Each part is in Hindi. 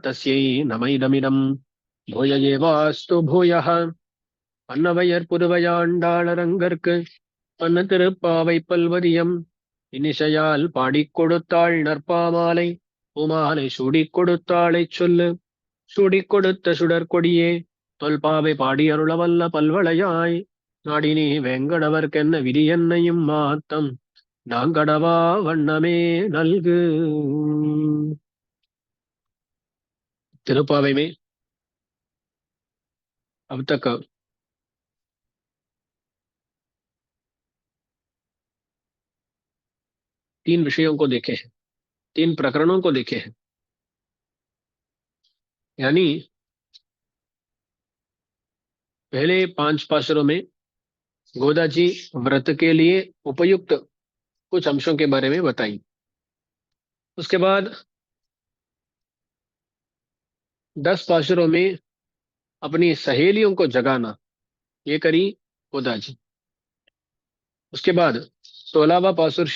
तस्यै नमैदमिदं भूययेवास्तु भूयः பன்னவையர் புதுவையாண்டாளரங்கற்கு பன்ன திருப்பாவை பல்வதியம் இனிசையால் பாடிக் கொடுத்தாள் நற்பாமாலை பூமாலை சூடிக் கொடுத்தாளைச் சொல்லு சூடிக் கொடுத்த சுடர்கொடியே தொல்பாவை பாடி அருளவல்ல பல்வளையாய் நாடினி வேங்கடவர்க்கென்ன விதி என்னையும் மாத்தம் நாங்கடவா வண்ணமே நல்கு. तिरुपावे में अब तक 3 विषयों को देखे हैं, 3 प्रकरणों को देखे हैं। यानी पहले 5 पाशुरों में गोदा जी व्रत के लिए उपयुक्त कुछ अंशों के बारे में बताई। उसके बाद 10 पाशुरों में अपनी सहेलियों को जगाना, ये करी गोदा जी। उसके बाद 16वां पासुर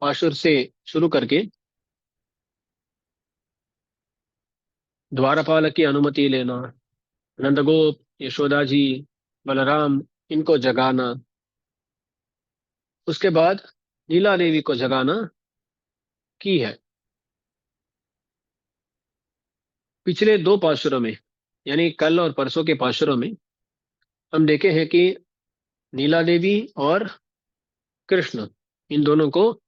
पाशुर से शुरू करके द्वारपाल की अनुमति लेना, नंदगोप, यशोदा जी, बलराम, इनको जगाना। उसके बाद नीला देवी को जगाना की है। पिछले 2 पाशुरों में यानी कल और परसों के पाशुरों में हम देखे हैं कि नीला देवी और कृष्ण, इन दोनों को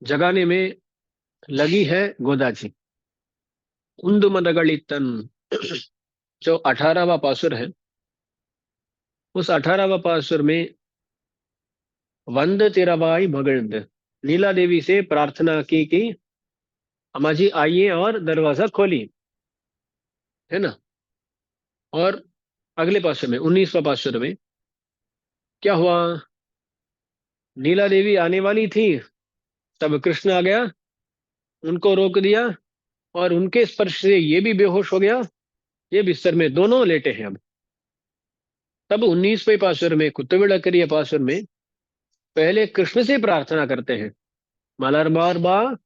जगाने में लगी है गोदा जी। उंद मदगलितन जो 18वां पासुर है, उस 18वां पासुर में वंद तिरवाई मगध, नीला देवी से प्रार्थना की कि अम्मा जी आइए और दरवाजा खोलिए, है ना। और अगले पासुर में 19वां पासुर में क्या हुआ, नीला देवी आने वाली थी, तब कृष्ण आ गया, उनको रोक दिया और उनके स्पर्श से ये भी बेहोश हो गया। ये बिस्तर में दोनों लेटे हैं अब। तब 19वें पासुर में कुत्तविड़करीय पासुर में पहले कृष्ण से प्रार्थना करते हैं, मलर बार बा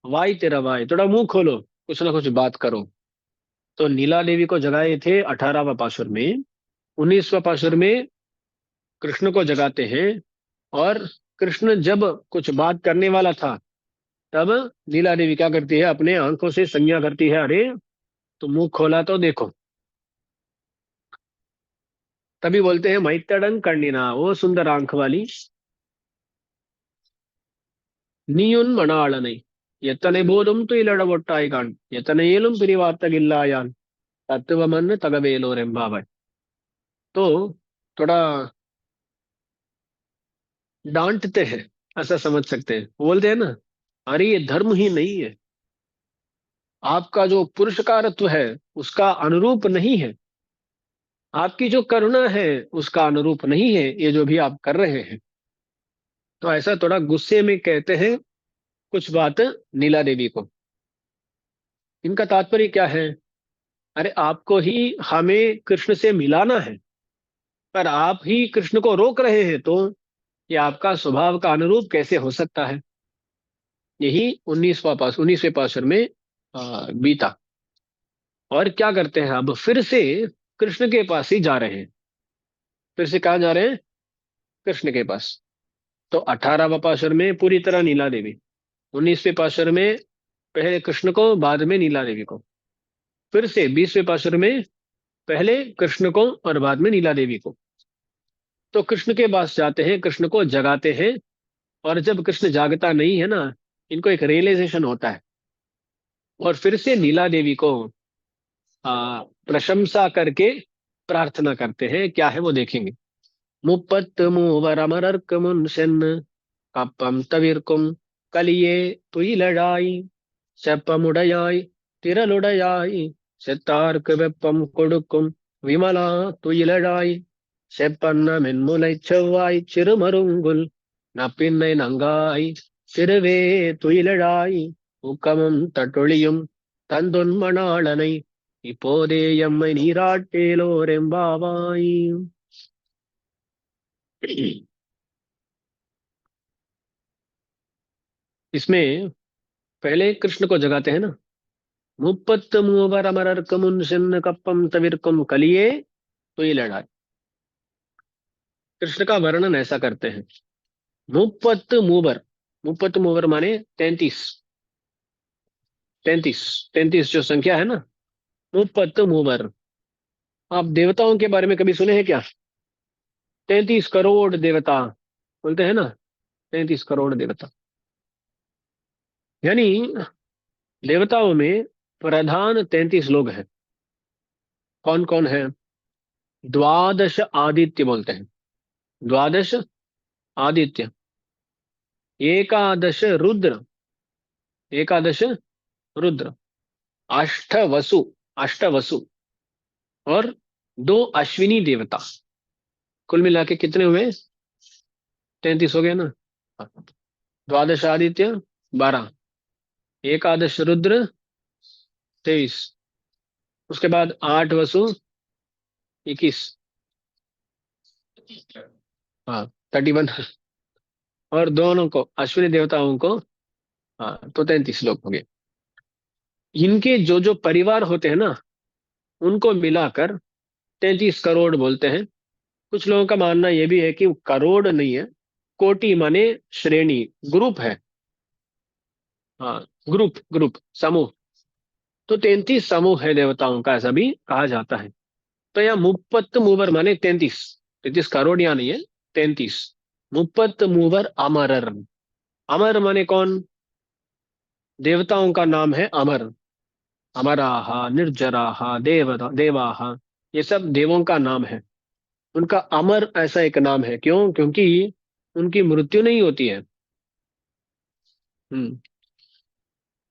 वाई तेरा वाई, थोड़ा मुंह खोलो, कुछ ना कुछ बात करो। तो नीला देवी को जगाए थे 18वां पासुर में। 19वां पासुर में कृष्ण को जगाते हैं, और कृष्ण जब कुछ बात करने वाला था, तब नीला देवी क्या करती है, अपने आंखों से संज्ञा करती है, अरे तो मुंह खोला तो देखो। तभी बोलते हैं मैतडंग कर्णिना, वो सुंदर आंख वाली, நீயுன் மணாளனை எத்தனை போதும் துயிலழவொட்டாய்கான் எத்தனை ஏலும் பிரிவார்த்தகில்லாயான் तत्वमन तगवेलोर एम्बावट। तो थोड़ा डांटते हैं, ऐसा समझ सकते हैं। बोलते हैं ना, अरे ये धर्म ही नहीं है, आपका जो पुरुषकारत्व है उसका अनुरूप नहीं है, आपकी जो करुणा है उसका अनुरूप नहीं है ये जो भी आप कर रहे हैं। तो ऐसा थोड़ा गुस्से में कहते हैं कुछ बात नीला देवी को। इनका तात्पर्य क्या है, अरे आपको ही हमें कृष्ण से मिलाना है, पर आप ही कृष्ण को रोक रहे हैं, तो ये आपका स्वभाव का अनुरूप कैसे हो सकता है। यही 19वें पाशुर में बीता। और क्या करते हैं, अब फिर से कृष्ण के पास ही जा रहे हैं। फिर से कहाँ जा रहे हैं, कृष्ण के पास। तो 18वां पाशुर में पूरी तरह नीला देवी, 19वें पाशुर में पहले कृष्ण को, बाद में नीला देवी को। फिर से 20वें पाशुर में पहले कृष्ण को और बाद में नीला देवी को। तो कृष्ण के पास जाते हैं, कृष्ण को जगाते हैं। और जब कृष्ण जागता नहीं है ना, इनको एक रियलाइजेशन होता है, और फिर से नीला देवी को प्रशंसा करके प्रार्थना करते हैं। क्या है वो देखेंगे। मुप्पत्त மூவர் அமரர்க்கு முன் சென்னு கப்பம் தவிர்க்கும் கலியே துயிலழாய் செப்பமுடையாய் திரளுடையாய் செத்தார்க்கு வெப்பம் கொடுக்கும் விமலா துயிலழாய் செப்பன்ன மென்முலை செவ்வாய் சிறுமருங்குல் நப்பின்னை நங்காய் சிறுவே துயிலழாய் ஊக்கமும் தட்டொழியும் தந்தொன்மணாளனை இப்போதே எம்மை நீராட்டேலோரெம்பாவாய்। इसमें पहले कृष्ण को जगाते हैं ना, मुप्पत मूवर अमरर्क मुनशिन कप्पम तविर्कुम कलिए। तो ये लड़ाई कृष्ण का वर्णन ऐसा करते हैं। मुप्पत मूवर, मुप्पत मूवर माने 33, 33, 33 जो संख्या है ना, मुप्पत मूवर। आप देवताओं के बारे में कभी सुने हैं क्या? 33 करोड़ देवता बोलते हैं ना, 33 करोड़ देवता। यानी देवताओं में प्रधान 33 लोग हैं। कौन कौन है? द्वादश आदित्य बोलते हैं, द्वादश आदित्य। एकादश रुद्र, एकादश रुद्र। अष्ट वसु, अष्ट वसु। और दो अश्विनी देवता। कुल मिला के कितने हुए? 33 हो गए ना। द्वादश आदित्य 12, एकादश रुद्र 23, उसके बाद 8 वसु 21। हाँ, 31। और दोनों को अश्विनी देवताओं को, हाँ, तो 33 लोग हो गए। इनके जो जो परिवार होते हैं ना, उनको मिलाकर 33 करोड़ बोलते हैं। कुछ लोगों का मानना यह भी है कि वो करोड़ नहीं है, कोटि माने श्रेणी, ग्रुप है। हाँ, ग्रुप, ग्रुप, समूह। तो 33 समूह है देवताओं का, ऐसा भी कहा जाता है। तो यह मुप्पत मूवर माने 33, 33 करोड़ यहाँ नहीं है, 33। मुप्पत मूवर अमरर। अमर माने कौन? देवताओं का नाम है अमर। अमराहा, निर्जराहा, देवाहा, ये सब देवों का नाम है। उनका अमर ऐसा एक नाम है, क्यों? क्योंकि उनकी मृत्यु नहीं होती है। हम्म।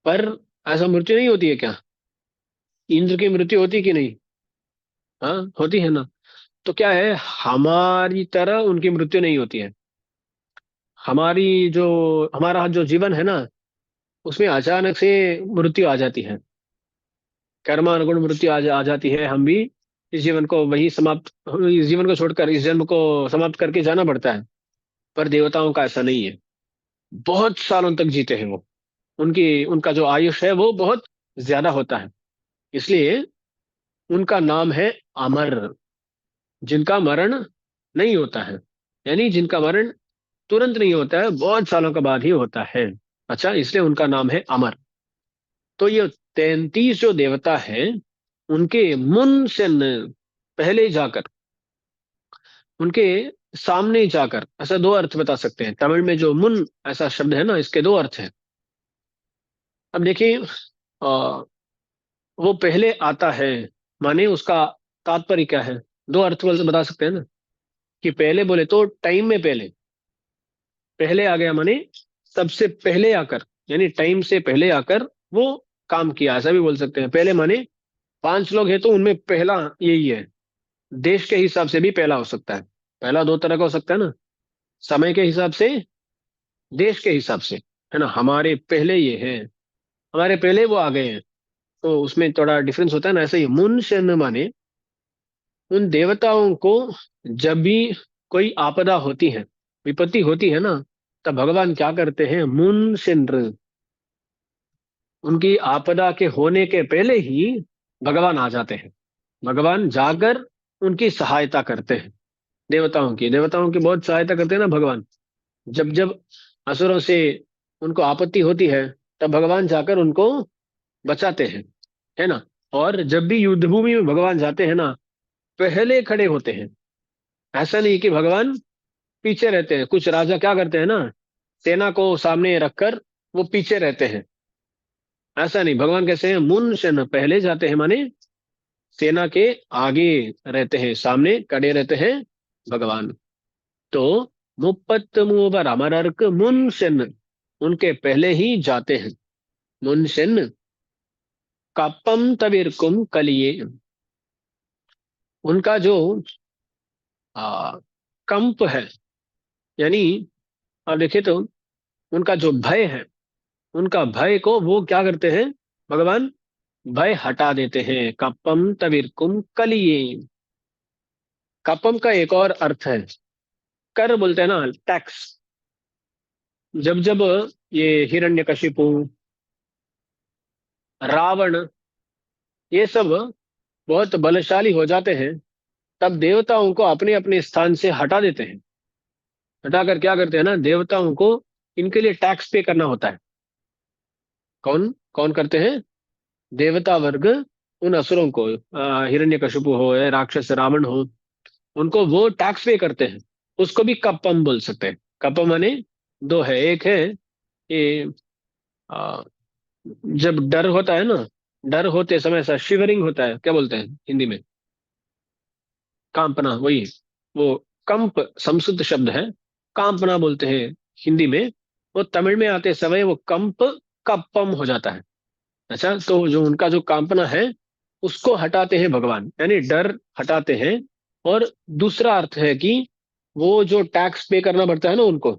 पर ऐसा मृत्यु नहीं होती है क्या? इंद्र की मृत्यु होती कि नहीं? हाँ, होती है ना। तो क्या है, हमारी तरह उनकी मृत्यु नहीं होती है। हमारी जो हमारा जो जीवन है ना, उसमें अचानक से मृत्यु आ जाती है। कर्मानुगुण मृत्यु आ जाती है। हम भी इस जीवन को वही समाप्त, इस जीवन को छोड़कर इस जन्म को समाप्त करके जाना पड़ता है। पर देवताओं का ऐसा नहीं है। बहुत सालों तक जीते हैं वो। उनकी उनका जो आयुष है वो बहुत ज्यादा होता है। इसलिए उनका नाम है अमर, जिनका मरण नहीं होता है। यानी जिनका मरण तुरंत नहीं होता है, बहुत सालों के बाद ही होता है। अच्छा, इसलिए उनका नाम है अमर। तो ये 33 जो देवता है, उनके मुन से पहले जाकर, उनके सामने जाकर, ऐसा दो अर्थ बता सकते हैं। तमिल में जो मुन ऐसा शब्द है ना, इसके दो अर्थ हैं। अब देखिए, वो पहले आता है माने उसका तात्पर्य क्या है? दो अर्थ बोल बता सकते हैं ना। कि पहले बोले तो टाइम में पहले, पहले आ गया माने सबसे पहले आकर, यानी टाइम से पहले आकर वो काम किया, ऐसा भी बोल सकते हैं। पहले माने 5 लोग हैं तो उनमें पहला यही है। देश के हिसाब से भी पहला हो सकता है। पहला दो तरह का हो सकता है ना, समय के हिसाब से, देश के हिसाब से, है ना। हमारे पहले ये है, हमारे पहले वो आ गए हैं। तो उसमें थोड़ा डिफरेंस होता है ना। ऐसे ही मुनशन माने उन देवताओं को जब भी कोई आपदा होती है, विपत्ति होती है ना, तब भगवान क्या करते हैं? मुनशिन्र, उनकी आपदा के होने के पहले ही भगवान आ जाते हैं। भगवान जाकर उनकी सहायता करते हैं। देवताओं की बहुत सहायता करते हैं ना भगवान। जब जब असुरों से उनको आपत्ति होती है, तब भगवान जाकर उनको बचाते हैं, है ना। और जब भी युद्ध भूमि में भगवान जाते हैं ना, पहले खड़े होते हैं। ऐसा नहीं कि भगवान पीछे रहते हैं। कुछ राजा क्या करते हैं ना, सेना को सामने रखकर वो पीछे रहते हैं। ऐसा नहीं, भगवान कैसे हैं? मुन सेना पहले जाते हैं माने सेना के आगे रहते हैं, सामने खड़े रहते हैं भगवान। तो मुप्पत मूवर अमरर्क मुनशन, उनके पहले ही जाते हैं। मुनशन कपम तविरकुम कलिए। उनका जो आ, कंप है, यानी आप देखिए तो उनका जो भय है, उनका भय को वो क्या करते हैं? भगवान भय हटा देते हैं। कपम तविरकुम कलिए। कपम का एक और अर्थ है, कर बोलते हैं ना, टैक्स। जब जब ये हिरण्यकशिपु, रावण, ये सब बहुत बलशाली हो जाते हैं, तब देवता उनको अपने अपने स्थान से हटा देते हैं। हटाकर क्या करते हैं ना, देवताओं को इनके लिए टैक्स पे करना होता है। कौन कौन करते हैं? देवता वर्ग उन असुरों को, हिरण्यकशिपु हो या राक्षस रावण हो, उनको वो टैक्स पे करते हैं। उसको भी कपम बोल सकते हैं। कपम माने दो है, एक है ये, आ, जब डर होता है ना, डर होते समय ऐसा शिवरिंग होता है, क्या बोलते हैं हिंदी में? कांपना, वही। वो कंप संस्कृत शब्द है, कांपना बोलते हैं हिंदी में। वो तमिल में आते समय वो कंप कप्पम हो जाता है। अच्छा, तो जो उनका जो कांपना है उसको हटाते हैं भगवान, यानी डर हटाते हैं। और दूसरा अर्थ है कि वो जो टैक्स पे करना पड़ता है ना उनको,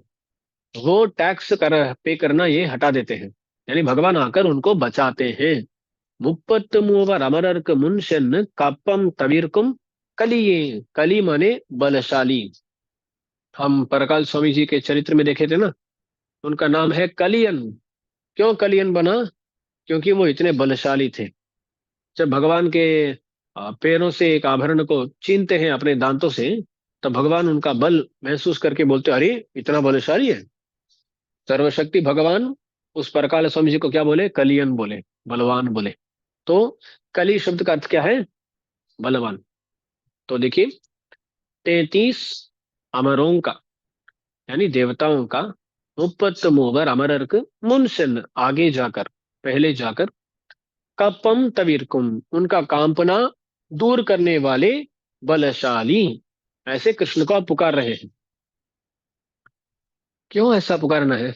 वो टैक्स पे करना ये हटा देते हैं, यानी भगवान आकर उनको बचाते हैं। मुप्पत मूवर अमरर्क मुनशन कप्पम तवीर्कुम कलिये। कली माने बलशाली। हम परकाल स्वामी जी के चरित्र में देखे थे ना, उनका नाम है कलियन। क्यों कलियन बना? क्योंकि वो इतने बलशाली थे। जब भगवान के पैरों से एक आभरण को छीनते हैं अपने दांतों से, तब भगवान उनका बल महसूस करके बोलते, अरे इतना बलशाली है। सर्वशक्ति भगवान उस परकाल स्वामी जी को क्या बोले? कलियन बोले, बलवान बोले। तो कली शब्द का अर्थ क्या है? बलवान। तो देखिए, 33 अमरों का, यानी देवताओं का, मुप्पत मूवर अमरर्क मुनशन, आगे जाकर, पहले जाकर, कपम तवीरकुम, उनका कांपना दूर करने वाले बलशाली, ऐसे कृष्ण को आप पुकार रहे हैं। क्यों ऐसा पुकारना है?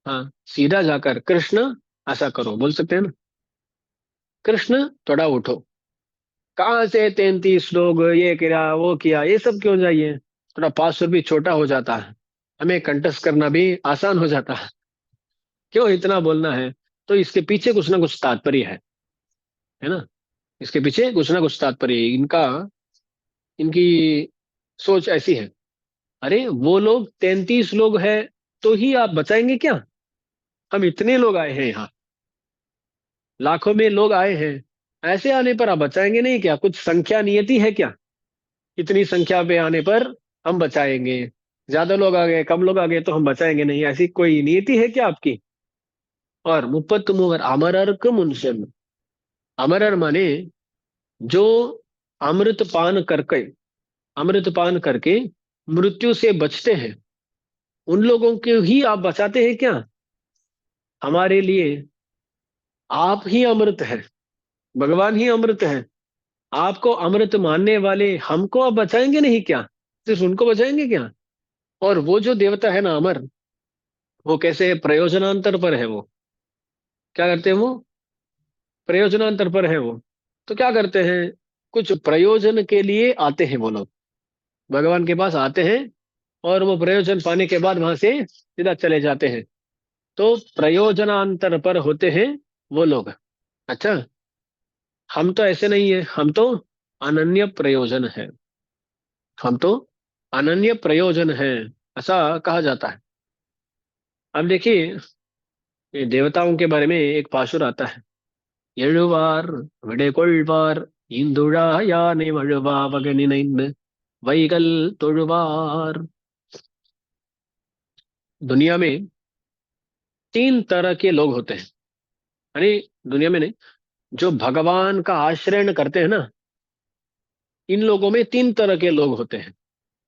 हाँ, सीधा जाकर कृष्ण ऐसा करो बोल सकते हैं ना। कृष्ण थोड़ा उठो। कहाँ से 33 लोग, ये किया वो किया, ये सब क्यों चाहिए? थोड़ा पाँच भी छोटा हो जाता है, हमें कंटस्ट करना भी आसान हो जाता है। क्यों इतना बोलना है? तो इसके पीछे कुछ ना कुछ तात्पर्य है ना। इसके पीछे कुछ ना कुछ तात्पर्य है इनका। इनकी सोच ऐसी है, अरे वो लोग 33 लोग हैं, तो ही आप बचाएंगे क्या? हम इतने लोग आए हैं यहाँ, लाखों में लोग आए हैं, ऐसे आने पर आप बचाएंगे नहीं क्या? कुछ संख्या नियति है क्या? इतनी संख्या पे आने पर हम बचाएंगे, ज्यादा लोग आ गए कम लोग आ गए तो हम बचाएंगे नहीं, ऐसी कोई नियति है क्या आपकी? और मुपत मुवर अमरर्क मुनशन, अमरर माने जो अमृत पान करके, अमृत पान करके मृत्यु से बचते हैं, उन लोगों को ही आप बचाते हैं क्या? हमारे लिए आप ही अमृत है, भगवान ही अमृत है। आपको अमृत मानने वाले हमको आप बचाएंगे नहीं क्या? सिर्फ उनको बचाएंगे क्या? और वो जो देवता है ना अमर, वो कैसे है? प्रयोजनांतर पर है वो। क्या करते हैं वो? प्रयोजनांतर पर है वो। तो क्या करते हैं? कुछ प्रयोजन के लिए आते हैं वो लोग, भगवान के पास आते हैं, और वो प्रयोजन पाने के बाद वहां से सीधा चले जाते हैं। तो प्रयोजनांतर पर होते हैं वो लोग। अच्छा, हम तो ऐसे नहीं है, हम तो अनन्य प्रयोजन है। हम तो अनन्य प्रयोजन है, ऐसा कहा जाता है। अब देखिए, ये देवताओं के बारे में एक पासुर आता है। எழுவார் விடைகொள்வார் இந்துழா யானை வழுவா வகனினைந்து வைகல் தொழுவாर। दुनिया में तीन तरह के लोग होते हैं, यानी दुनिया में नहीं, जो भगवान का आश्रय करते हैं ना, इन लोगों में तीन तरह के लोग होते हैं।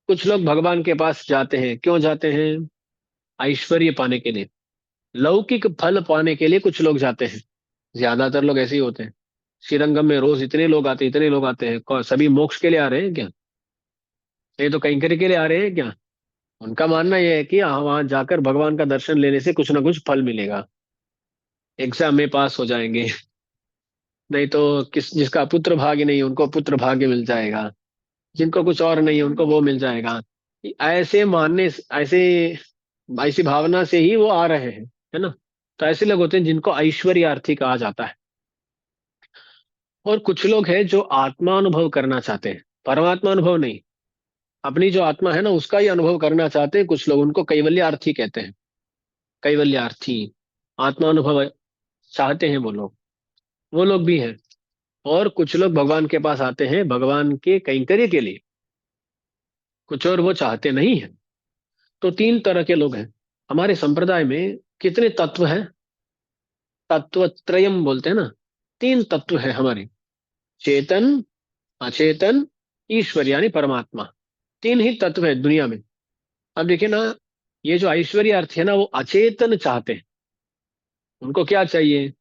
कुछ लोग भगवान के पास जाते हैं, क्यों जाते हैं? ऐश्वर्य पाने के लिए, लौकिक फल पाने के लिए कुछ लोग जाते हैं। ज्यादातर लोग ऐसे ही होते हैं। श्रीरंगम में रोज इतने लोग आते हैं, इतने लोग आते हैं, सभी मोक्ष के लिए आ रहे हैं क्या? ये तो कैंकरी के लिए आ रहे हैं क्या? उनका मानना यह है कि हाँ, वहां जाकर भगवान का दर्शन लेने से कुछ ना कुछ फल मिलेगा, एग्जाम में पास हो जाएंगे, नहीं तो किस जिसका पुत्र भाग्य नहीं उनको पुत्र भाग्य मिल जाएगा, जिनको कुछ और नहीं है उनको वो मिल जाएगा। ऐसे मानने, ऐसे ऐसी भावना से ही वो आ रहे हैं, है ना। तो ऐसे लोग होते हैं जिनको ऐश्वर्यार्थी कहा जाता है। और कुछ लोग हैं जो आत्मानुभव करना चाहते हैं, परमात्मा अनुभव नहीं, अपनी जो आत्मा है ना उसका ही अनुभव करना चाहते हैं कुछ लोग, उनको कैवल्यार्थी कहते हैं। कैवल्यार्थी, आत्मानुभव चाहते हैं वो लोग भी हैं। और कुछ लोग भगवान के पास आते हैं भगवान के कैंकर्य के लिए, कुछ और वो चाहते नहीं है। तो तीन तरह के लोग हैं हमारे संप्रदाय में। कितने तत्व हैं? तत्वत्रयम बोलते हैं ना। तीन तत्व है हमारे: चेतन, अचेतन, ईश्वर यानी परमात्मा। तीन ही तत्व है दुनिया में। अब देखिए ना, ये जो ऐश्वर्य अर्थ है ना, वो अचेतन चाहते हैं। उनको क्या चाहिए?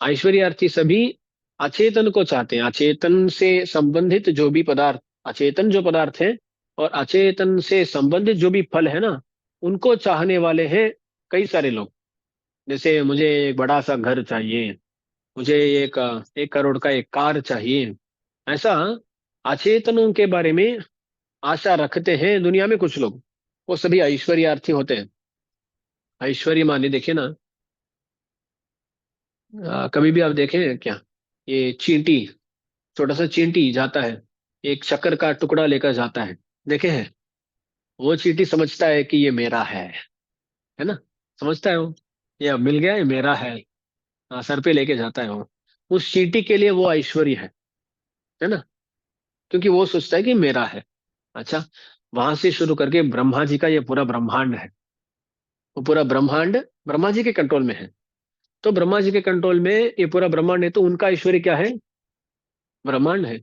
ऐश्वर्य अर्थी सभी अचेतन को चाहते हैं। अचेतन से संबंधित जो भी पदार्थ, अचेतन जो पदार्थ है और अचेतन से संबंधित जो भी फल है ना, उनको चाहने वाले हैं कई सारे लोग। जैसे मुझे एक बड़ा सा घर चाहिए, मुझे एक करोड़ का एक कार चाहिए। ऐसा अचेतनों के बारे में आशा रखते हैं दुनिया में कुछ लोग। वो सभी ऐश्वर्यार्थी होते हैं। ऐश्वर्य माने देखिए ना, कभी भी आप देखें क्या, ये चींटी, छोटा सा चींटी जाता है, एक शक्कर का टुकड़ा लेकर जाता है, देखे हैं? वो चींटी समझता है कि ये मेरा है ना? समझता है वो, ये अब मिल गया, ये मेरा है। हाँ, सर पे लेके जाता है वो। उस चींटी के लिए वो ऐश्वर्य है ना? क्योंकि वो सोचता है कि मेरा है। अच्छा, वहां से शुरू करके ब्रह्मा जी का ये पूरा ब्रह्मांड है। वो पूरा ब्रह्मांड ब्रह्मा जी के कंट्रोल में है। तो ब्रह्मा जी के कंट्रोल में ये पूरा ब्रह्मांड है, तो उनका ऐश्वर्य क्या है? ब्रह्मांड है।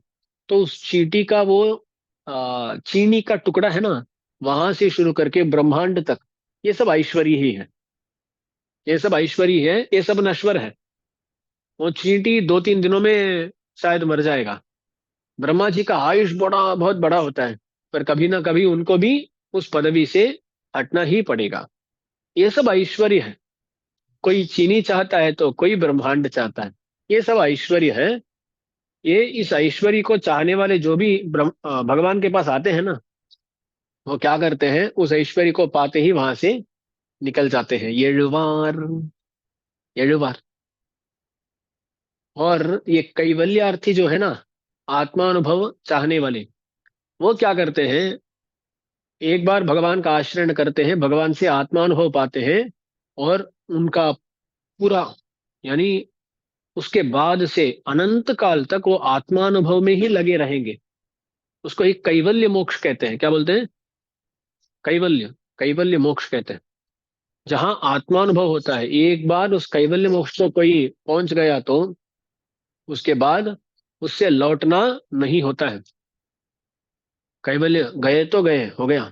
तो उस चींटी का वो चीनी का टुकड़ा है ना, वहां से शुरू करके ब्रह्मांड तक, ये सब ऐश्वर्य ही है। ये सब ऐश्वर्य है, ये सब नश्वर है। वो चींटी 2-3 दिनों में शायद मर जाएगा। ब्रह्मा जी का आयुष बड़ा बहुत बड़ा होता है, पर कभी ना कभी उनको भी उस पदवी से हटना ही पड़ेगा। ये सब ऐश्वर्य है। कोई चीनी चाहता है तो कोई ब्रह्मांड चाहता है। ये सब ऐश्वर्य है। ये इस ऐश्वर्य को चाहने वाले जो भी भगवान के पास आते हैं ना, वो क्या करते हैं? उस ऐश्वर्य को पाते ही वहां से निकल जाते हैं। येळुवार। और ये कैवल्यार्थी जो है ना, आत्मानुभव चाहने वाले, वो क्या करते हैं? एक बार भगवान का आश्रय करते हैं, भगवान से आत्मानुभव पाते हैं, और उनका पूरा, यानी उसके बाद से अनंत काल तक वो आत्मानुभव में ही लगे रहेंगे। उसको एक कैवल्य मोक्ष कहते हैं। क्या बोलते हैं? कैवल्य। कैवल्य मोक्ष कहते हैं। जहां आत्मानुभव होता है, एक बार उस कैवल्य मोक्ष को कोई पहुंच गया तो उसके बाद उससे लौटना नहीं होता है। कैवल्य गए तो गए, हो गया।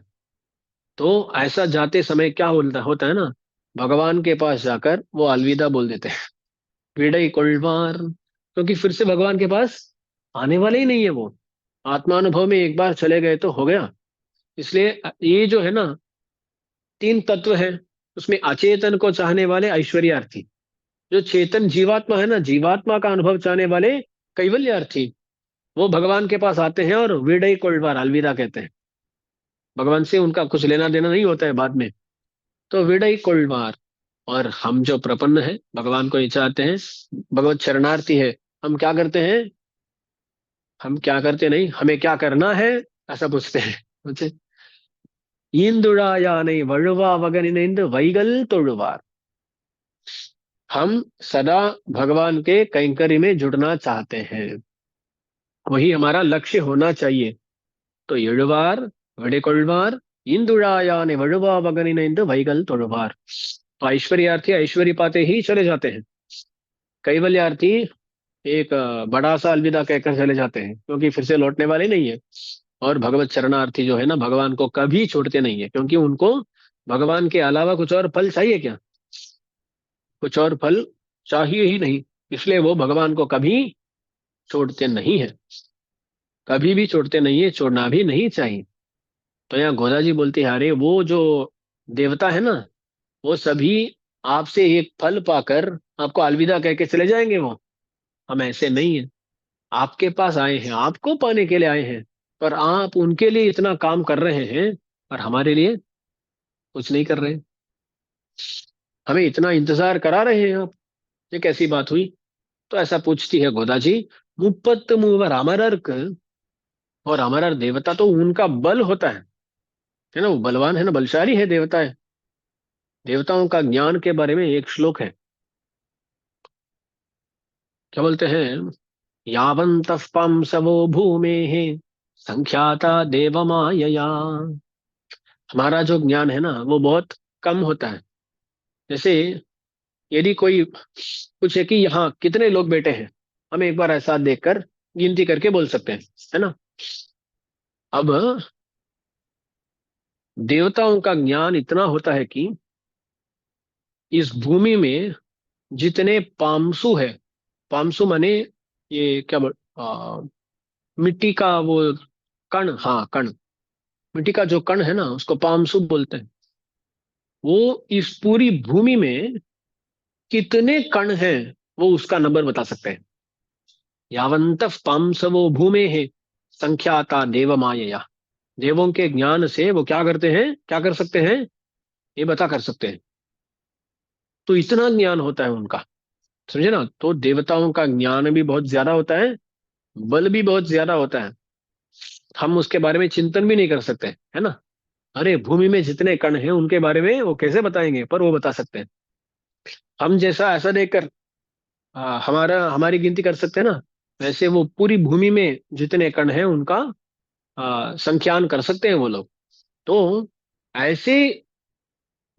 तो ऐसा जाते समय क्या होता है ना, भगवान के पास जाकर वो अलविदा बोल देते हैं। विडई कोल्वार। क्योंकि फिर से भगवान के पास आने वाले ही नहीं है वो। आत्मानुभव में एक बार चले गए तो हो गया। इसलिए ये जो है ना, तीन तत्व है। उसमें अचेतन को चाहने वाले ऐश्वर्यार्थी, जो चेतन जीवात्मा है ना, जीवात्मा का अनुभव चाहने वाले कैवल्यार्थी, वो भगवान के पास आते हैं और विडई कोल्वार, अलविदा कहते हैं। भगवान से उनका कुछ लेना देना नहीं होता है बाद में। तो विडई कोल्वार। और हम जो प्रपन्न है, भगवान को ये चाहते हैं, भगवत शरणार्थी है, हम क्या करते हैं? हम क्या करते नहीं, हमें क्या करना है, ऐसा पूछते हैं मुझे। ईंदुड़ा यानी वழுवा वगनिंद वैगल तोड़ुवार। हम सदा भगवान के कैंकर्य में जुड़ना चाहते हैं। वही हमारा लक्ष्य होना चाहिए। तो एळुवार, वेडिकोल्वार, इंदुड़ायाने वழுवा वगनिंद वैगल तोड़ुवार। तो ऐश्वर्यार्थी ऐश्वर्य पाते ही चले जाते हैं। कैवल्यार्थी एक बड़ा सा अलविदा कहकर चले जाते हैं, क्योंकि फिर से लौटने वाले नहीं है। और भगवत शरणार्थी जो है ना, भगवान को कभी छोड़ते नहीं है, क्योंकि उनको भगवान के अलावा कुछ और फल चाहिए क्या? कुछ और फल चाहिए ही नहीं। इसलिए वो भगवान को कभी छोड़ते नहीं है। कभी भी छोड़ते नहीं है, छोड़ना भी नहीं चाहिए। तो यहाँ गोदा जी बोलती है, अरे वो जो देवता है ना, वो सभी आपसे एक फल पाकर आपको अलविदा कह के चले जाएंगे। वो हम ऐसे नहीं है। आपके पास आए हैं, आपको पाने के लिए आए हैं, पर आप उनके लिए इतना काम कर रहे हैं और हमारे लिए कुछ नहीं कर रहे। हमें इतना इंतजार करा रहे हैं आप। ये कैसी बात हुई? तो ऐसा पूछती है गोदा जी। मुप्पत मूवर अमरर्क। और अमरर देवता तो उनका बल होता है ना, वो बलवान है ना, बलशाली है देवता है। देवताओं का ज्ञान के बारे में एक श्लोक है। क्या बोलते हैं? यावन्तः पांसवो भूमेः संख्याता देवमायया। हमारा जो ज्ञान है ना वो बहुत कम होता है। जैसे यदि कोई पूछे कि यहाँ कितने लोग बैठे हैं, हम एक बार ऐसा देखकर गिनती करके बोल सकते हैं, है ना। अब देवताओं का ज्ञान इतना होता है कि इस भूमि में जितने पामसु है, पामसु माने ये क्या मिट्टी का वो कण, हाँ कण, मिट्टी का जो कण है ना उसको पामसु बोलते हैं। वो इस पूरी भूमि में कितने कण हैं वो उसका नंबर बता सकते हैं। यावंतः पांसवो भूमे है संख्याता देव मायया। देवों के ज्ञान से वो क्या करते हैं, क्या कर सकते हैं, ये बता कर सकते हैं। तो इतना ज्ञान होता है उनका, समझे ना। तो देवताओं का ज्ञान भी बहुत ज्यादा होता है, बल भी बहुत ज्यादा होता है। हम उसके बारे में चिंतन भी नहीं कर सकते, है ना। अरे भूमि में जितने कण हैं उनके बारे में वो कैसे बताएंगे, पर वो बता सकते हैं। हम जैसा ऐसा देखकर हमारा हमारी गिनती कर सकते हैं ना, वैसे वो पूरी भूमि में जितने कण हैं उनका संख्यान कर सकते हैं वो लोग। तो ऐसे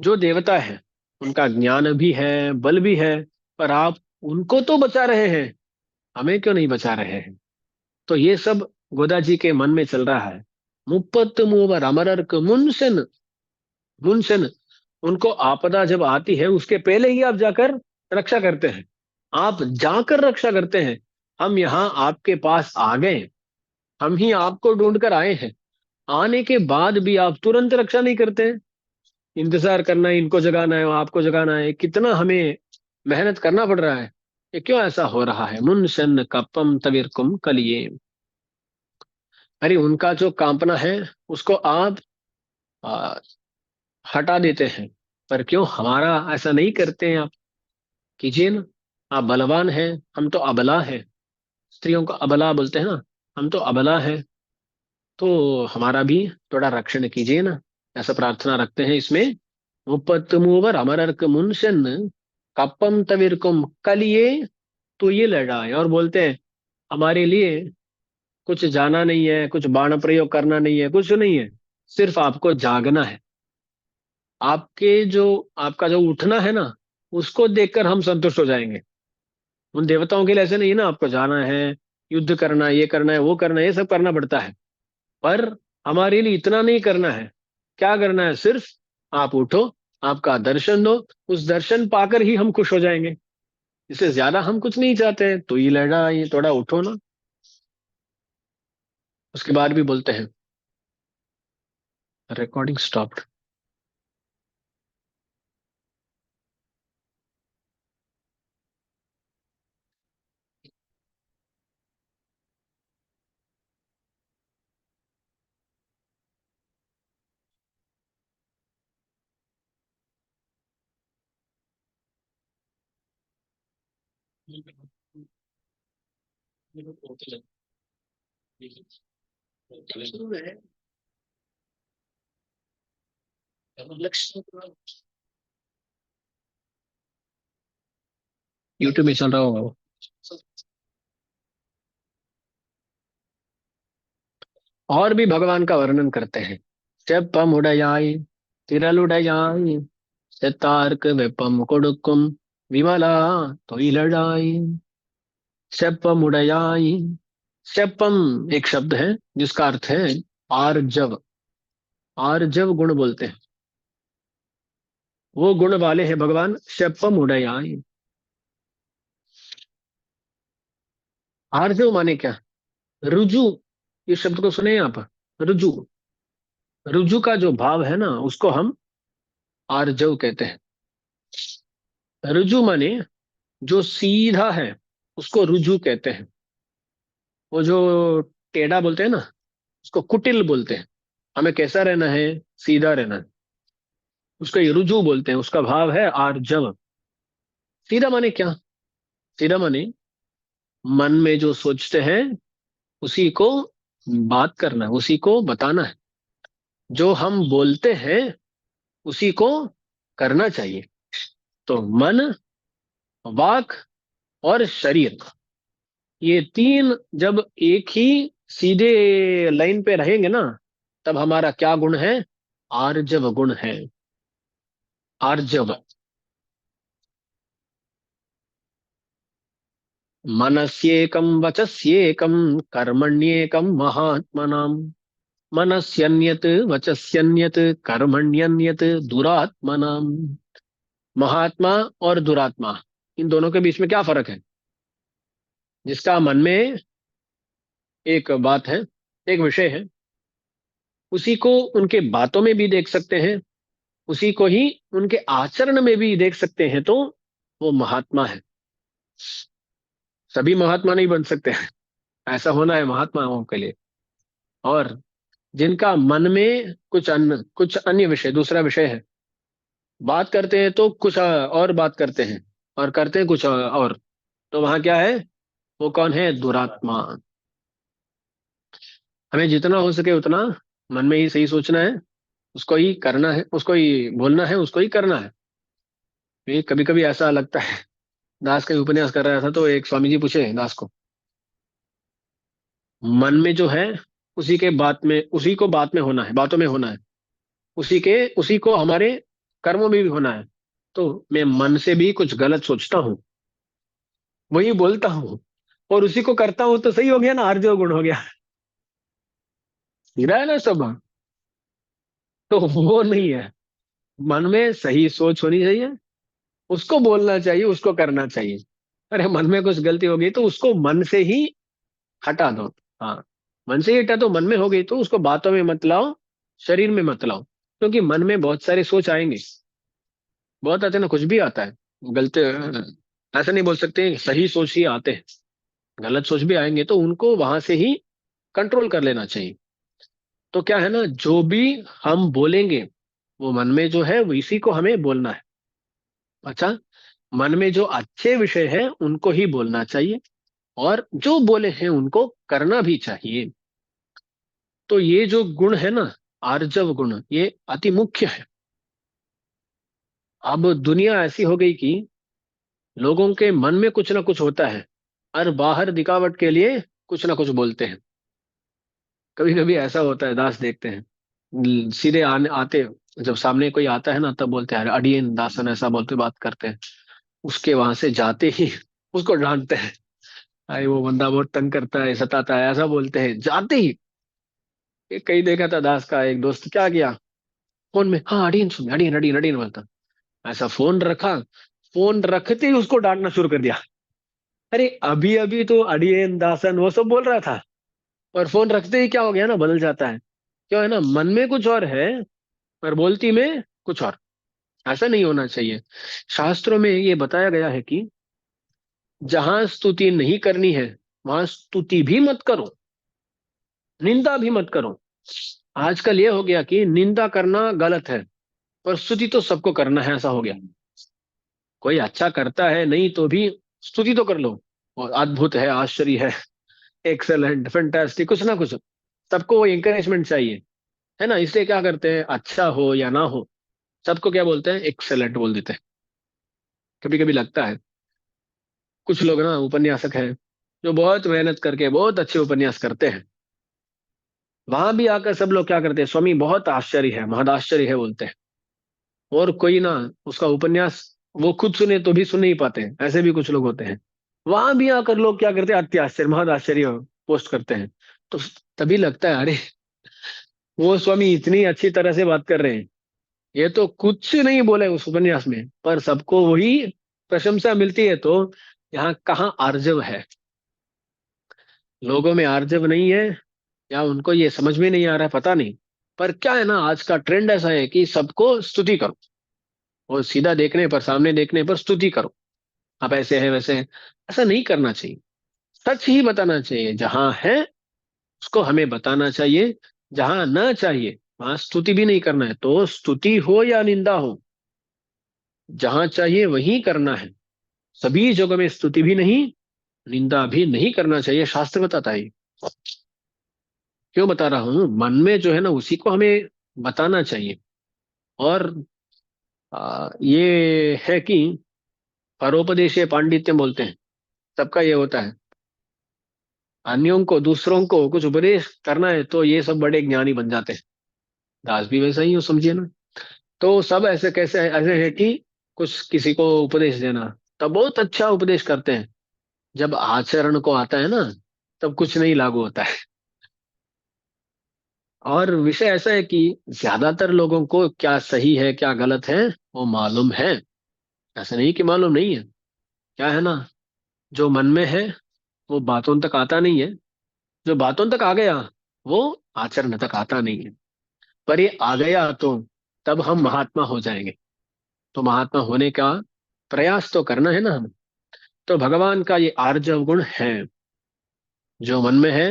जो देवता है उनका ज्ञान भी है, बल भी है, पर आप उनको तो बचा रहे हैं, हमें क्यों नहीं बचा रहे हैं। तो ये सब गोदा जी के मन में चल रहा है। मुप्पत मूवर अमरर्क मुनसन, मुनसन, उनको आपदा जब आती है उसके पहले ही आप जाकर रक्षा करते हैं, आप जाकर रक्षा करते हैं। हम यहाँ आपके पास आ गए, हम ही आपको ढूंढ कर आए हैं, आने के बाद भी आप तुरंत रक्षा नहीं करते हैं। इंतजार करना है, इनको जगाना है, आपको जगाना है, कितना हमें मेहनत करना पड़ रहा है। ये क्यों ऐसा हो रहा है। मुनशन कपम तविरकुम कलिए। अरे उनका जो कांपना है उसको आप आ, हटा देते हैं, पर क्यों हमारा ऐसा नहीं करते हैं आप। कीजिए ना। आप बलवान हैं, हम तो अबला हैं। स्त्रियों को अबला बोलते हैं ना, हम तो अबला हैं। तो हमारा भी थोड़ा रक्षण कीजिए ना, ऐसा प्रार्थना रखते हैं इसमें। मुपत मूवर अमरर्क मुनशन कपम तविरकुम कलिए। तो ये लड़ाए और बोलते हैं हमारे लिए कुछ जाना नहीं है, कुछ बाण प्रयोग करना नहीं है, कुछ नहीं है, सिर्फ आपको जागना है। आपके जो आपका जो उठना है ना उसको देखकर हम संतुष्ट हो जाएंगे। उन देवताओं के लिए ऐसे नहीं है ना, आपको जाना है, युद्ध करना है, ये करना है, वो करना है, ये सब करना पड़ता है। पर हमारे लिए इतना नहीं करना है। क्या करना है, सिर्फ आप उठो, आपका दर्शन दो, उस दर्शन पाकर ही हम खुश हो जाएंगे। इससे ज्यादा हम कुछ नहीं चाहते हैं। तो ये लड़ा, ये थोड़ा उठो ना। उसके बाद भी बोलते हैं, रिकॉर्डिंग स्टॉप्ड। यूट्यूब में चल रहा होगा वो। और भी भगवान का वर्णन करते हैं। steppam उडयाई, तिरलुडयाई, सितार्क Vyapam कोडुकुम Vimla तोइलडाई। steppam उडयाई, steppam एक शब्द है जिसका अर्थ है आर्जव। आर्जव गुण बोलते हैं, वो गुण वाले हैं भगवान steppam उडयाई। आर्जव माने क्या, रुजु। इस शब्द को सुने आप, रुजु। रुजु का जो भाव है ना उसको हम आर्जव कहते हैं। रुजु माने जो सीधा है उसको रुजु कहते हैं। वो जो टेढ़ा बोलते हैं ना उसको कुटिल बोलते हैं। हमें कैसा रहना है, सीधा रहना है, उसको ये रुजु बोलते हैं। उसका भाव है आर्जव। सीधा माने क्या, सीधा माने मन में जो सोचते हैं उसी को बात करना है, उसी को बताना है। जो हम बोलते हैं उसी को करना चाहिए। तो मन, वाक और शरीर, ये तीन जब एक ही सीधे लाइन पे रहेंगे ना, तब हमारा क्या गुण है? आर्जव गुण है। आर्जव। मनस्येकं वचस्येकं कर्मण्येकं महात्मनाम्। मनस्यन्यत् वचस्यन्यत् कर्मण्यन्यत् दुरात्मनाम्। महात्मा और दुरात्मा, इन दोनों के बीच में क्या फर्क है? जिसका मन में एक बात है, एक विषय है, उसी को उनके बातों में भी देख सकते हैं, उसी को ही उनके आचरण में भी देख सकते हैं, तो वो महात्मा है। सभी महात्मा नहीं बन सकते हैं, ऐसा होना है महात्माओं के लिए। और जिनका मन में कुछ अन्य विषय, दूसरा विषय है, बात करते हैं तो कुछ और बात करते हैं, और करते हैं कुछ और, तो वहां क्या है? वो कौन है? दुरात्मा। हमें जितना हो सके उतना मन में ही सही सोचना है, उसको ही करना है, उसको ही बोलना है, उसको ही करना है। ये कभी कभी ऐसा लगता है, दास का उपन्यास कर रहा था तो एक स्वामी जी पूछे दास को, मन में जो है उसी के बात में, उसी को बात में होना है, बातों में होना है, उसी को हमारे कर्मों में भी होना है। तो मैं मन से भी कुछ गलत सोचता हूँ, वही बोलता हूँ, और उसी को करता हूँ, तो सही हो गया ना, आर्जव गुण हो गया। हीरा है ना सब। तो वो नहीं है। मन में सही सोच होनी चाहिए, उसको बोलना चाहिए, उसको करना चाहिए। अरे मन में कुछ गलती हो गई तो उसको मन से ही हटा दो। हाँ, मन से ही हटा, तो मन में हो गई तो उसको बातों में मत लाओ, शरीर में मत लाओ, क्योंकि मन में बहुत सारे सोच आएंगे। बहुत आते हैं ना, कुछ भी आता है। गलत ऐसा नहीं बोल सकते सही सोच ही आते हैं, गलत सोच भी आएंगे, तो उनको वहां से ही कंट्रोल कर लेना चाहिए। तो क्या है ना, जो भी हम बोलेंगे वो मन में जो है वो इसी को हमें बोलना है। अच्छा, मन में जो अच्छे विषय हैं उनको ही बोलना चाहिए, और जो बोले हैं उनको करना भी चाहिए। तो ये जो गुण है ना, आर्जव गुण, ये अति मुख्य है। अब दुनिया ऐसी हो गई कि लोगों के मन में कुछ ना कुछ होता है, और बाहर दिखावट के लिए कुछ ना कुछ बोलते हैं। कभी कभी ऐसा होता है, दास देखते हैं, सीधे आने आते, जब सामने कोई आता है ना तब बोलते हैं, अरे अडियन दासन, ऐसा बोलते बात करते हैं। उसके वहां से जाते ही उसको डांटते हैं, अरे वो बंदा बहुत तंग करता है, सताता है, ऐसा बोलते हैं जाते ही। एक कहीं देखा था दास का एक दोस्त क्या किया, फोन में, हाँ अडियन सुन, अडियन अडियन अडियन बोलता, ऐसा फोन रखा, फोन रखते ही उसको डांटना शुरू कर दिया। अरे अभी अभी तो अडियन दासन वो सब बोल रहा था, और फोन रखते ही क्या हो गया ना, बदल जाता है। क्यों है ना, मन में कुछ और है और बोलती में कुछ और। ऐसा नहीं होना चाहिए। शास्त्रों में ये बताया गया है कि जहां स्तुति नहीं करनी है वहां स्तुति भी मत करो, निंदा भी मत करो। आजकल ये हो गया कि निंदा करना गलत है, पर स्तुति तो सबको करना है, ऐसा हो गया। कोई अच्छा करता है नहीं तो भी स्तुति तो कर लो, और अद्भुत है, आश्चर्य है, एक्सेलेंट, फैंटास्टिक, कुछ ना कुछ। सबको वो इंकरेजमेंट चाहिए, है ना। इसलिए क्या करते हैं, अच्छा हो या ना हो, सबको क्या बोलते हैं, एक्सेलेंट बोल देते हैं। कभी कभी लगता है कुछ लोग ना उपन्यासक हैं जो बहुत मेहनत करके बहुत अच्छे उपन्यास करते हैं, वहां भी आकर सब लोग क्या करते हैं, स्वामी बहुत आश्चर्य है, महदाश्चर्य है बोलते हैं। और कोई ना उसका उपन्यास वो खुद सुने तो भी सुन नहीं पाते हैं, ऐसे भी कुछ लोग होते हैं। वहां भी आकर लोग क्या करते हैं, अत्याश्चर्य, महदाश्चर्य पोस्ट करते हैं। तो तभी लगता है, अरे वो स्वामी इतनी अच्छी तरह से बात कर रहे हैं, ये तो कुछ नहीं बोले उस उपन्यास में, पर सबको वही प्रशंसा मिलती है, तो यहाँ कहाँ आर्जव है? लोगों में आर्जव नहीं है, या उनको ये समझ में नहीं आ रहा है, पता नहीं। पर क्या है ना, आज का ट्रेंड ऐसा है कि सबको स्तुति करो, और सीधा देखने पर, सामने देखने पर स्तुति करो, आप ऐसे हैं वैसे हैं। ऐसा नहीं करना चाहिए। सच ही बताना चाहिए, जहां है उसको हमें बताना चाहिए, जहां ना चाहिए वहां स्तुति भी नहीं करना है। तो स्तुति हो या निंदा हो, जहां चाहिए वहीं करना है। सभी जगह में स्तुति भी नहीं, निंदा भी नहीं करना चाहिए, शास्त्र बताता है। क्यों बता रहा हूं, मन में जो है ना उसी को हमें बताना चाहिए। और ये है कि परोपदेशे पांडित्य बोलते हैं, सबका ये होता है। अन्यों को, दूसरों को कुछ उपदेश करना है तो ये सब बड़े ज्ञानी बन जाते हैं। दास भी वैसा ही हो, समझिए ना। तो सब ऐसे कैसे ऐसे है कि कुछ किसी को उपदेश देना, तब बहुत अच्छा उपदेश करते हैं। जब आचरण को आता है ना, तब कुछ नहीं लागू होता है। और विषय ऐसा है कि ज्यादातर लोगों को क्या सही है क्या गलत है वो मालूम है। ऐसा नहीं कि मालूम नहीं है। क्या है ना, जो मन में है वो बातों तक आता नहीं है। जो बातों तक आ गया वो आचरण तक आता नहीं है। पर ये आ गया तो तब हम महात्मा हो जाएंगे। तो महात्मा होने का प्रयास तो करना है ना हमें। तो भगवान का ये आर्जव गुण है। जो मन में है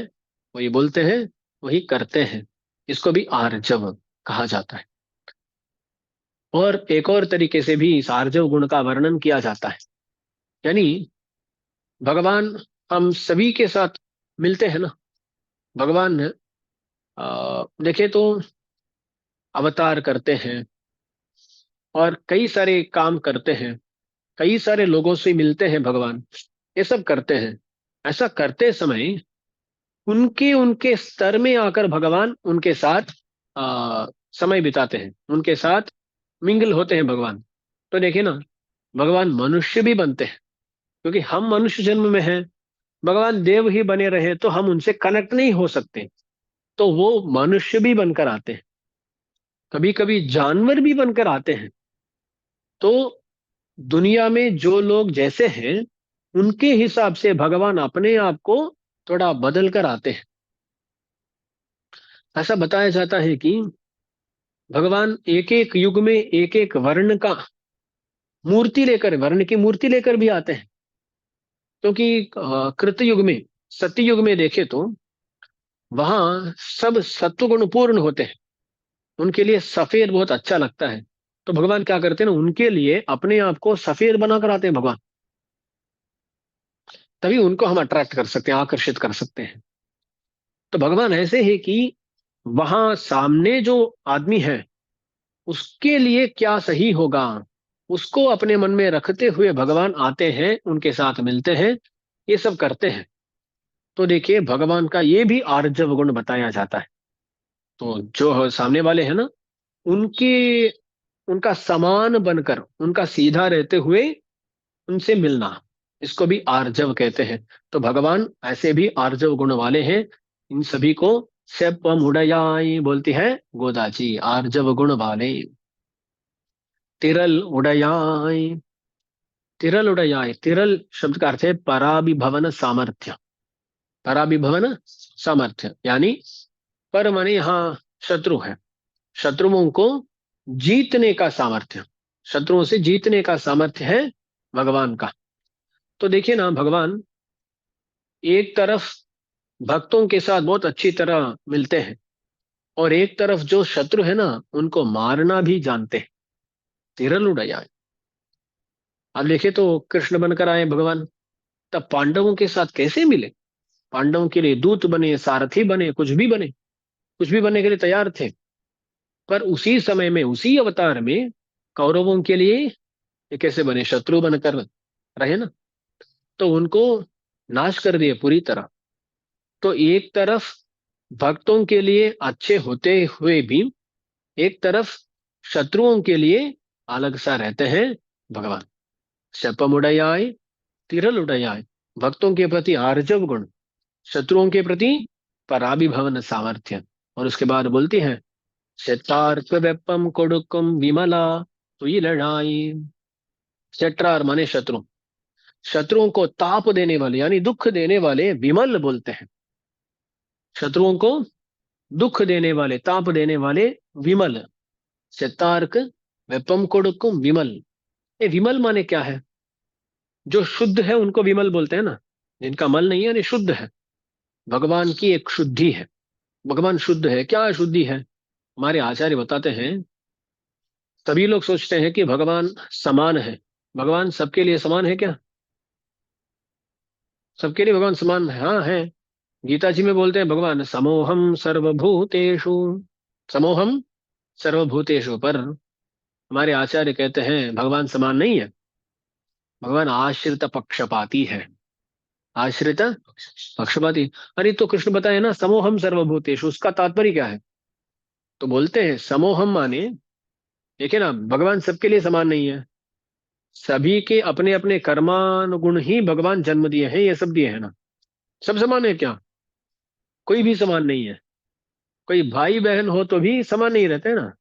वही बोलते हैं, वही करते हैं। इसको भी आर्जव कहा जाता है। और एक और तरीके से भी इस आर्जव गुण का वर्णन किया जाता है। यानी भगवान हम सभी के साथ मिलते हैं ना। भगवान देखे तो अवतार करते हैं और कई सारे काम करते हैं। कई सारे लोगों से मिलते हैं भगवान। ये सब करते हैं। ऐसा करते समय उनके उनके स्तर में आकर भगवान उनके साथ आ, समय बिताते हैं, उनके साथ मिंगल होते हैं भगवान। तो देखिए ना, भगवान मनुष्य भी बनते हैं क्योंकि हम मनुष्य जन्म में हैं। भगवान देव ही बने रहे तो हम उनसे कनेक्ट नहीं हो सकते। तो वो मनुष्य भी बनकर आते हैं, कभी कभी जानवर भी बनकर आते हैं। तो दुनिया में जो लोग जैसे हैं उनके हिसाब से भगवान अपने आप को थोड़ा बदल कर आते हैं। ऐसा बताया जाता है कि भगवान एक एक युग में एक एक वर्ण का मूर्ति लेकर, वर्ण की मूर्ति लेकर भी आते हैं। क्योंकि कृत युग में, सत्य युग में देखे तो वहां सब सत्वगुण पूर्ण होते हैं। उनके लिए सफेद बहुत अच्छा लगता है। तो भगवान क्या करते हैं ना, उनके लिए अपने आप को सफेद बना कर आते हैं भगवान। तभी उनको हम अट्रैक्ट कर सकते हैं, आकर्षित कर सकते हैं। तो भगवान ऐसे है कि वहां सामने जो आदमी है उसके लिए क्या सही होगा, उसको अपने मन में रखते हुए भगवान आते हैं, उनके साथ मिलते हैं, ये सब करते हैं। तो देखिए भगवान का ये भी आर्जव गुण बताया जाता है। तो जो सामने वाले हैं ना, उनके उनका समान बनकर, उनका सीधा रहते हुए उनसे मिलना, इसको भी आर्जव कहते हैं। तो भगवान ऐसे भी आर्जव गुण वाले हैं। इन सभी को सेप्पम उड़याई बोलती है गोदा जी, आर्जव गुण वाले। तिरल उड़याई। तिरल उड़याई, तिरल शब्द का अर्थ है पराभिभवन सामर्थ्य। पराभिभवन सामर्थ्य यानी पर माने यहाँ शत्रु है, शत्रुओं को जीतने का सामर्थ्य, शत्रुओं से जीतने का सामर्थ्य है भगवान का। तो देखिए ना, भगवान एक तरफ भक्तों के साथ बहुत अच्छी तरह मिलते हैं और एक तरफ जो शत्रु है ना उनको मारना भी जानते हैं। तिरल उड़ाया। अब देखे तो कृष्ण बनकर आए भगवान, तब पांडवों के साथ कैसे मिले। पांडवों के लिए दूत बने, सारथी बने, कुछ भी बने, कुछ भी बनने के लिए तैयार थे। पर उसी समय में, उसी अवतार में कौरवों के लिए ये कैसे बने, शत्रु बनकर रहे ना। तो उनको नाश कर दिए पूरी तरह। तो एक तरफ भक्तों के लिए अच्छे होते हुए भी एक तरफ शत्रुओं के लिए अलग सा रहते हैं भगवान। शपम उड़याय, तिरल उड़याय। भक्तों के प्रति आर्जव गुण, शत्रुओं के प्रति पराभिभवन सामर्थ्य। और उसके बाद बोलती हैं, शतार्क वेपम कोडुकुम विमला तुई लड़ाई। शत्रार माने शत्रु, शत्रुओं को ताप देने वाले यानी दुख देने वाले विमल बोलते हैं। शत्रुओं को दुख देने वाले, ताप देने वाले विमल। शतार्क वेपम कोडुकुम विमल। ये विमल माने क्या है, जो शुद्ध है उनको विमल बोलते हैं ना, जिनका मल नहीं है यानी शुद्ध है। भगवान की एक शुद्धि है। भगवान शुद्ध है, क्या शुद्धि है। हमारे आचार्य बताते हैं, सभी लोग सोचते हैं कि भगवान समान है। भगवान सबके लिए समान है क्या। सबके लिए भगवान समान है, हाँ है। गीता जी में बोलते हैं भगवान समोहम सर्वभूतेषु, समोहम सर्वभूतेषु। पर हमारे आचार्य कहते हैं भगवान समान नहीं है। भगवान आश्रित पक्षपाती है। आश्रित पक्षपाती। अरे तो कृष्ण बताए ना, समोहम सर्वभूतेषु, उसका तात्पर्य क्या है? तो बोलते हैं समोहम माने, देखिए ना, भगवान सबके लिए समान नहीं है। सभी के अपने अपने कर्मानुगुण ही भगवान जन्म दिए हैं, ये सब दिए हैं ना। सब समान है क्या? कोई भी समान नहीं है। कोई भाई बहन हो तो भी समान नहीं रहते ना।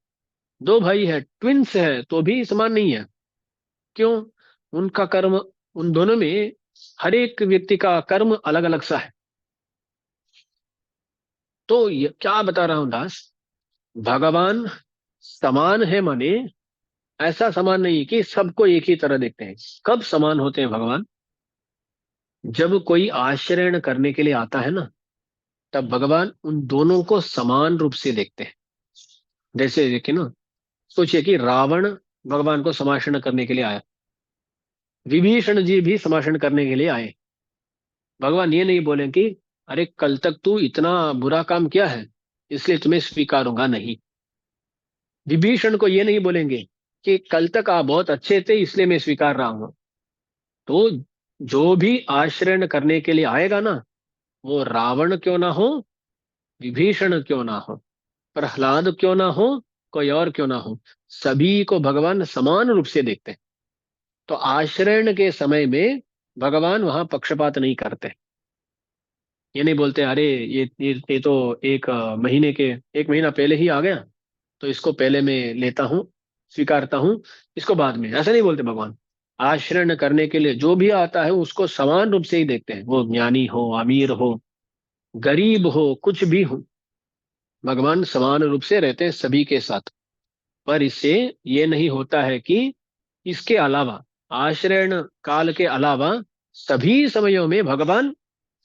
दो भाई है, ट्विंस है, तो भी समान नहीं है। क्यों? उनका कर्म, उन दोनों में हर एक व्यक्ति का कर्म अलग अलग सा है। तो ये क्या बता रहा हूं दास, भगवान समान है माने ऐसा समान नहीं कि सबको एक ही तरह देखते हैं। कब समान होते हैं भगवान? जब कोई आश्रय करने के लिए आता है ना, तब भगवान उन दोनों को समान रूप से देखते हैं। जैसे देखिए ना, सोचिए कि रावण भगवान को समाशरण करने के लिए आया, विभीषण जी भी समाशरण करने के लिए आए। भगवान ये नहीं बोले कि अरे कल तक तू इतना बुरा काम किया है, इसलिए तुम्हें स्वीकारूंगा नहीं। विभीषण को ये नहीं बोलेंगे कि कल तक आप बहुत अच्छे थे, इसलिए मैं स्वीकार रहा हूं। तो जो भी आश्रय करने के लिए आएगा ना, वो रावण क्यों ना हो, विभीषण क्यों ना हो, प्रहलाद क्यों ना हो, कोई और क्यों ना हो, सभी को भगवान समान रूप से देखते हैं। तो आश्रय के समय में भगवान वहां पक्षपात नहीं करते। ये नहीं बोलते अरे ये तो एक महीने के, एक महीना पहले ही आ गया, तो इसको पहले मैं लेता हूँ, स्वीकारता हूँ, इसको बाद में, ऐसा नहीं बोलते भगवान। आश्रय करने के लिए जो भी आता है उसको समान रूप से ही देखते हैं, वो ज्ञानी हो, अमीर हो, गरीब हो, कुछ भी हो, भगवान समान रूप से रहते हैं सभी के साथ। पर इससे ये नहीं होता है कि इसके अलावा, आश्रय काल के अलावा सभी समयों में भगवान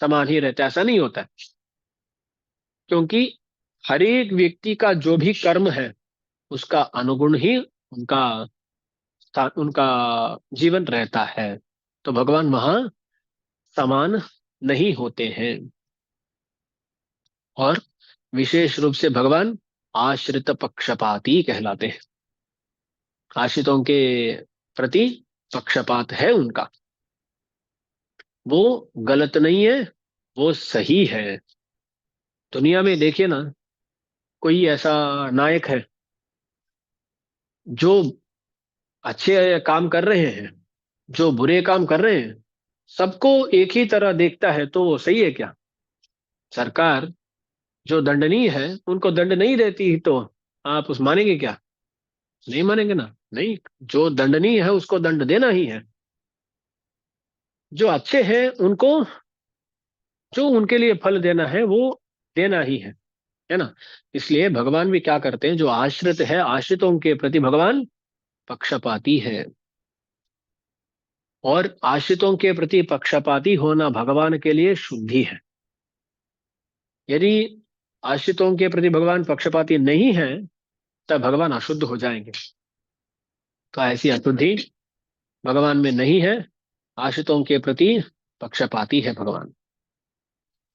समान ही रहता है, ऐसा नहीं होता है। क्योंकि हर एक व्यक्ति का जो भी कर्म है, उसका अनुगुण ही उनका उनका जीवन रहता है। तो भगवान वहां समान नहीं होते हैं। और विशेष रूप से भगवान आश्रित पक्षपाती कहलाते हैं। आश्रितों के प्रति पक्षपात है उनका। वो गलत नहीं है, वो सही है। दुनिया में देखिए ना, कोई ऐसा नायक है जो अच्छे काम कर रहे हैं, जो बुरे काम कर रहे हैं, सबको एक ही तरह देखता है, तो वो सही है क्या? सरकार जो दंडनीय है उनको दंड नहीं देती, तो आप उस मानेंगे क्या? नहीं मानेंगे ना। नहीं, जो दंडनीय है उसको दंड देना ही है। जो अच्छे हैं उनको जो उनके लिए फल देना है वो देना ही है ना। इसलिए भगवान भी क्या करते हैं, जो आश्रित है, आश्रितों के प्रति भगवान पक्षपाती है। और आश्रितों के प्रति पक्षपाती होना भगवान के लिए शुद्धि है। यदि आश्रितों के प्रति भगवान पक्षपाती नहीं है, तब भगवान अशुद्ध हो जाएंगे। तो ऐसी अशुद्धि भगवान में नहीं है। आश्रितों के प्रति पक्षपाती है भगवान।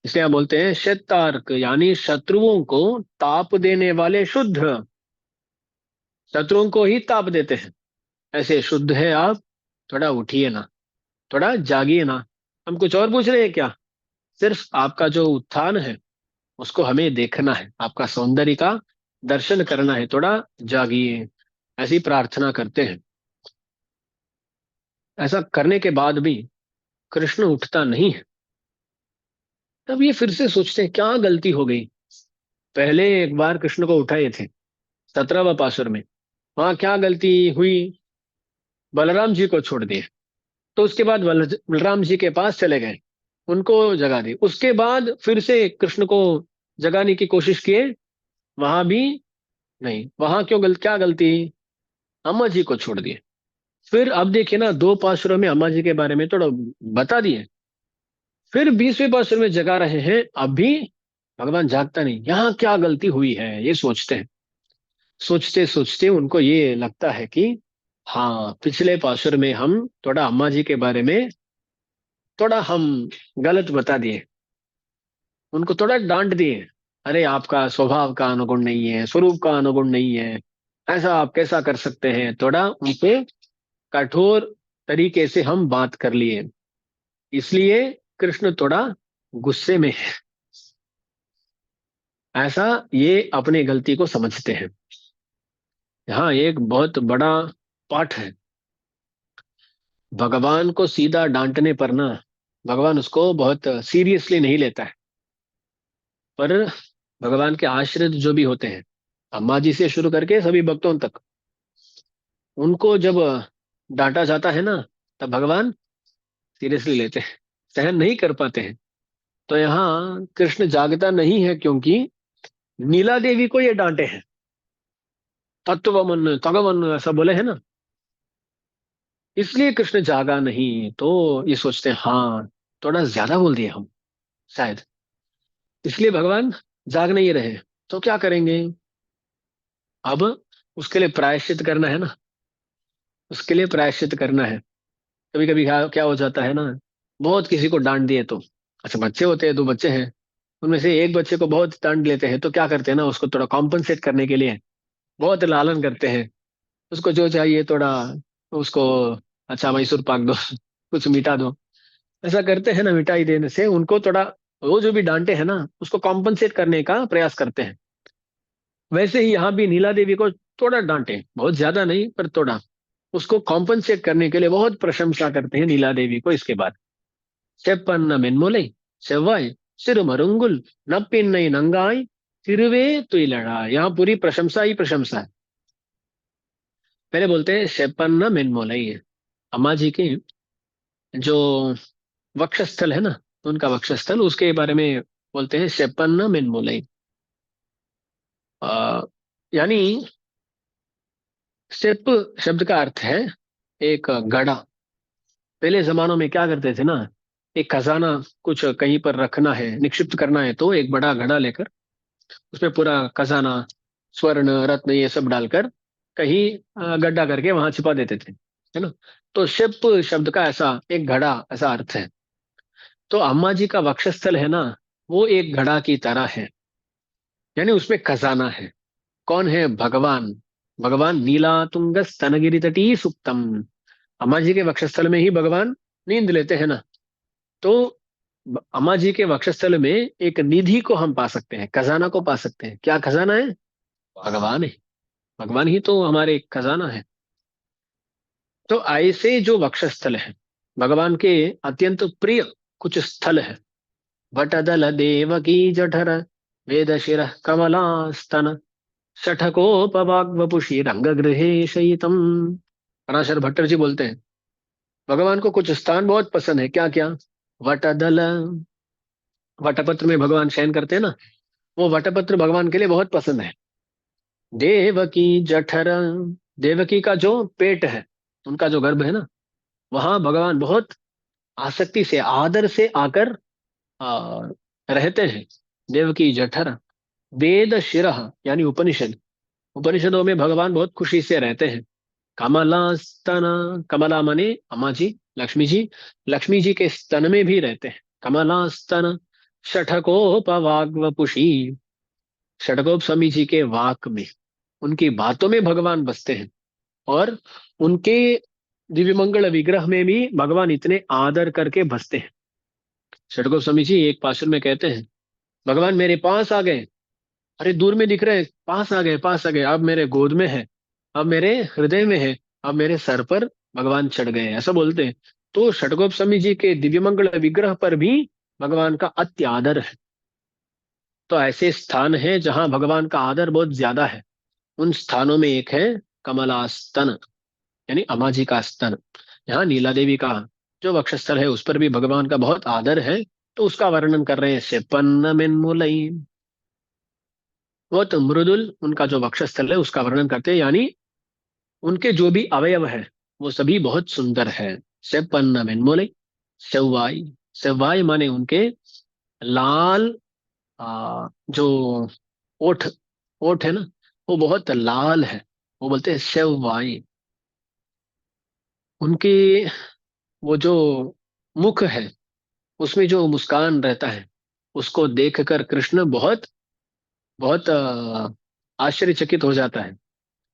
इसलिए हम बोलते हैं शतार्क, यानी शत्रुओं को ताप देने वाले शुद्ध। शत्रुओं को ही ताप देते हैं, ऐसे शुद्ध है आप। थोड़ा उठिए ना, थोड़ा जागिए ना। हम कुछ और पूछ रहे हैं क्या? सिर्फ आपका जो उत्थान है उसको हमें देखना है, आपका सौंदर्य का दर्शन करना है, थोड़ा जागिए, ऐसी प्रार्थना करते हैं। ऐसा करने के बाद भी कृष्ण उठता नहीं है। तब ये फिर से सोचते हैं क्या गलती हो गई। पहले एक बार कृष्ण को उठाए थे 17वां पासुर में, वहां क्या गलती हुई? बलराम जी को छोड़ दिए। तो उसके बाद बलराम जी के पास चले गए, उनको जगा दी। उसके बाद फिर से कृष्ण को जगाने की कोशिश किए, वहां भी नहीं। वहां क्या गलती? अम्मा जी को छोड़ दिए। फिर अब देखिए ना, 2 पासुरों में अम्मा जी के बारे में थोड़ा बता दिए, फिर 20वें पासुर में जगा रहे हैं, अब भी भगवान जागता नहीं। यहाँ क्या गलती हुई है, ये सोचते हैं। सोचते सोचते उनको ये लगता है कि हाँ, पिछले पासुर में हम थोड़ा अम्मा जी के बारे में थोड़ा हम गलत बता दिए, उनको थोड़ा डांट दिए। अरे आपका स्वभाव का अनुगुण नहीं है, स्वरूप का अनुगुण नहीं है, ऐसा आप कैसा कर सकते हैं, थोड़ा उनपे कठोर तरीके से हम बात कर लिए। इसलिए कृष्ण थोड़ा गुस्से में है, ऐसा ये अपनी गलती को समझते हैं। यहाँ एक बहुत बड़ा पाठ है। भगवान को सीधा डांटने पर ना, भगवान उसको बहुत सीरियसली नहीं लेता है। पर भगवान के आश्रित जो भी होते हैं, अम्मा जी से शुरू करके सभी भक्तों तक, उनको जब डांटा जाता है ना, तब भगवान सीरियसली लेते हैं, सहन नहीं कर पाते हैं। तो यहाँ कृष्ण जागता नहीं है, क्योंकि नीला देवी को ये डांटे हैं, तत्वमन तगवन ऐसा बोले है ना, इसलिए कृष्ण जागा नहीं। तो ये सोचते हैं हाँ, थोड़ा ज्यादा बोल दिए हम शायद, इसलिए भगवान जाग नहीं रहे। तो क्या करेंगे अब? उसके लिए प्रायश्चित करना है ना, उसके लिए प्रायश्चित करना है। कभी कभी क्या क्या हो जाता है ना, बहुत किसी को डांट दिए तो, अच्छा बच्चे होते हैं, दो बच्चे हैं, उनमें से एक बच्चे को बहुत डांट लेते हैं, तो क्या करते हैं ना, उसको थोड़ा कॉम्पनसेट करने के लिए बहुत लालन करते हैं। उसको जो चाहिए थोड़ा, उसको अच्छा मैसूर पाक दो कुछ मीठा दो, ऐसा करते हैं ना। मिठाई देने से उनको थोड़ा, वो जो भी डांटे हैं ना, उसको कॉम्पनसेट करने का प्रयास करते हैं। वैसे ही यहाँ भी नीला देवी को थोड़ा डांटे, बहुत ज्यादा नहीं पर थोड़ा, उसको कॉम्पनसेट करने के लिए बहुत प्रशंसा करते हैं नीला देवी को। इसके बाद செப்பன்ன மென்முலை செவ்வாய் सिरुमरुंगुल नप्पिन्नई नंगाई तिरुवे तुइलड़ा। यहाँ पूरी प्रशंसा ही प्रशंसा है। पहले बोलते हैं शेपन्ना मेनमोलई, अम्मा जी के जो वक्षस्थल है ना, उनका वक्षस्थल, उसके बारे में बोलते हैं शेपन्ना मेनमोलई। आ, यानी शेप शब्द का अर्थ है एक घड़ा। पहले जमानों में क्या करते थे ना, एक खजाना कुछ कहीं पर रखना है, निक्षिप्त करना है, तो एक बड़ा घड़ा लेकर उसमें पूरा खजाना, स्वर्ण रत्न ये सब डालकर कहीं गड्ढा करके वहां छिपा देते थे, है ना। तो शिप शब्द का ऐसा एक घड़ा ऐसा अर्थ है। तो अम्मा जी का वक्षस्थल है ना, वो एक घड़ा की तरह है, यानी उसमें खजाना है। कौन है? भगवान। भगवान नीला तुंग स्तनगिरी तटी सुप्तम। अम्मा जी के वक्षस्थल में ही भगवान नींद लेते हैं ना। तो अम्मा जी के वक्षस्थल में एक निधि को हम पा सकते हैं, खजाना को पा सकते हैं। क्या खजाना है? भगवान है। भगवान ही तो हमारे खजाना है। तो ऐसे जो वक्षस्थल है, भगवान के अत्यंत प्रिय कुछ स्थल है। वटदल देवकी जठर वेद शिर कमलास्तन शठकोपवाग्वपुषि रंग गृहे शयितम। पराशर भट्टर जी बोलते हैं भगवान को कुछ स्थान बहुत पसंद है। क्या क्या? वटदल, वटपत्र में भगवान शयन करते हैं ना, वो वटपत्र भगवान के लिए बहुत पसंद है। देवकी जठर, देवकी का जो पेट है, उनका जो गर्भ है ना, वहां भगवान बहुत आसक्ति से, आदर से आकर आ, रहते हैं। देवकी जठर, वेद शिरः यानी उपनिषद, उपनिषदों में भगवान बहुत खुशी से रहते हैं। कमला स्तन, कमला माने अम्मा जी, लक्ष्मी जी, लक्ष्मी जी के स्तन में भी रहते हैं। कमला स्तन षठकोपवाग्वपुषी, षटकोप स्वामी जी के वाक में, उनकी बातों में भगवान बसते हैं। और उनके दिव्यमंगल विग्रह में भी भगवान इतने आदर करके बसते हैं। षटकोप स्वामी जी एक पासुर में कहते हैं भगवान मेरे पास आ गए, अरे दूर में दिख रहे हैं, पास आ गए, पास आ गए, अब मेरे गोद में है, अब मेरे हृदय में है, अब मेरे सर पर भगवान चढ़ गए, ऐसा बोलते हैं। तो षटकोप स्वामी जी के दिव्यमंगल विग्रह पर भी भगवान का अत्य आदर है। तो ऐसे स्थान है जहां भगवान का आदर बहुत ज्यादा है। उन स्थानों में एक है कमलास्तन, यानी अम्मा जी का स्तन। यहाँ नीला देवी का जो वक्षस्थल है, उस पर भी भगवान का बहुत आदर है। तो उसका वर्णन कर रहे हैं सेपन्न मिन्मुलई, बहुत मृदुल उनका जो वक्षस्थल है उसका वर्णन करते हैं, यानी उनके जो भी अवयव है वो सभी बहुत सुंदर है। सेपन्न मिन्मुलई, सेवाई, सेवाई माने उनके लाल, जो ओठ, ओठ है ना, वो बहुत लाल है, वो बोलते हैं सेवाई। उनके वो जो मुख है, उसमें जो मुस्कान रहता है, उसको देखकर कृष्ण बहुत बहुत आश्चर्यचकित हो जाता है,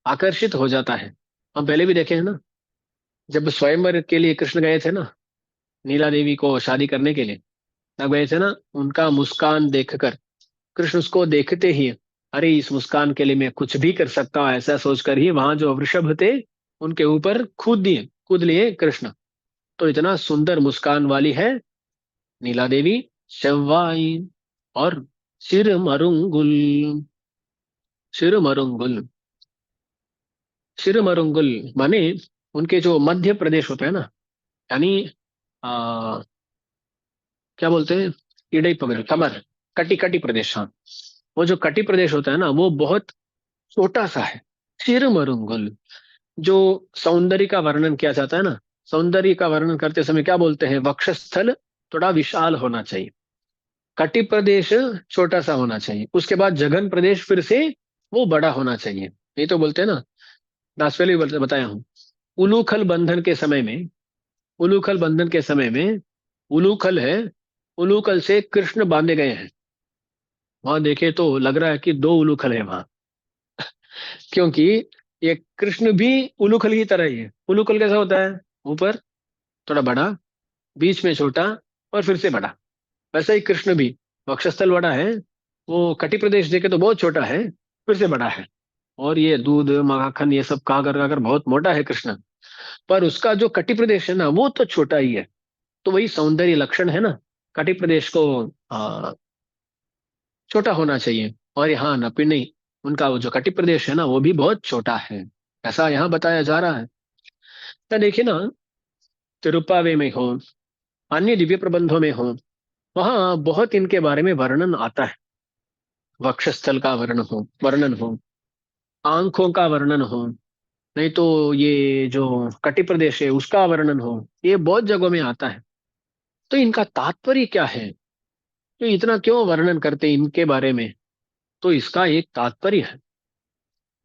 आकर्षित हो जाता है। हम पहले भी देखे हैं ना, जब स्वयंवर के लिए कृष्ण गए थे ना, नीला देवी को शादी करने के लिए, लग गए थे ना, उनका मुस्कान देखकर, कृष्ण उसको देखते ही, अरे इस मुस्कान के लिए मैं कुछ भी कर सकता हूँ, ऐसा सोचकर ही वहां जो वृषभ थे उनके ऊपर कूद लिए कृष्ण। तो इतना सुंदर मुस्कान वाली है नीला देवी, शव्वाई और सिर मरुंगुल। सिर मरुंगुल, सिर मरुंगुल माने उनके जो मध्य प्रदेश होता है ना, यानी आ, क्या बोलते हैं, इडई पगड़ कमर, कटी कटी प्रदेश, हाँ। वो जो कटी प्रदेश होता है ना, वो बहुत छोटा सा है। सिर मरुंगुल, जो सौंदर्य का वर्णन किया जाता है ना, सौंदर्य का वर्णन करते समय क्या बोलते हैं, वक्षस्थल थोड़ा विशाल होना चाहिए, कटि प्रदेश छोटा सा होना चाहिए, उसके बाद जघन प्रदेश फिर से वो बड़ा होना चाहिए। ये तो बोलते हैं ना, दास पहले भी बताया हूँ। उलूखल बंधन के समय में, उलूखल बंधन के समय में, उलूखल है, उलूखल से कृष्ण बांधे गए हैं। वहां देखे तो लग रहा है कि दो उलूखल है वहां, क्योंकि ये कृष्ण भी उलूखल की तरह ही है। उलूखल कैसा होता है, ऊपर थोड़ा बड़ा, बीच में छोटा, और फिर से बड़ा। वैसा ही कृष्ण भी, वक्षस्थल बड़ा है, वो कटि प्रदेश देखे तो बहुत छोटा है, फिर से बड़ा है। और ये दूध माखन ये सब खा कर बहुत मोटा है कृष्ण। पर उसका जो कटि प्रदेश है ना, वो तो छोटा ही है। तो वही सौंदर्य लक्षण है ना, कटि प्रदेश को छोटा होना चाहिए। और यहाँ नपी नहीं, उनका वो जो कटि प्रदेश है ना, वो भी बहुत छोटा है, ऐसा यहाँ बताया जा रहा है। तो देखिए ना, तिरुप्पावे में हो, अन्य दिव्य प्रबंधों में हो, वहाँ बहुत इनके बारे में वर्णन आता है। वक्षस्थल का वर्णन हो, आंखों का वर्णन हो, नहीं तो ये जो कटि प्रदेश है उसका वर्णन हो, ये बहुत जगहों में आता है। तो इनका तात्पर्य क्या है, तो इतना क्यों वर्णन करते हैं इनके बारे में। तो इसका एक तात्पर्य है।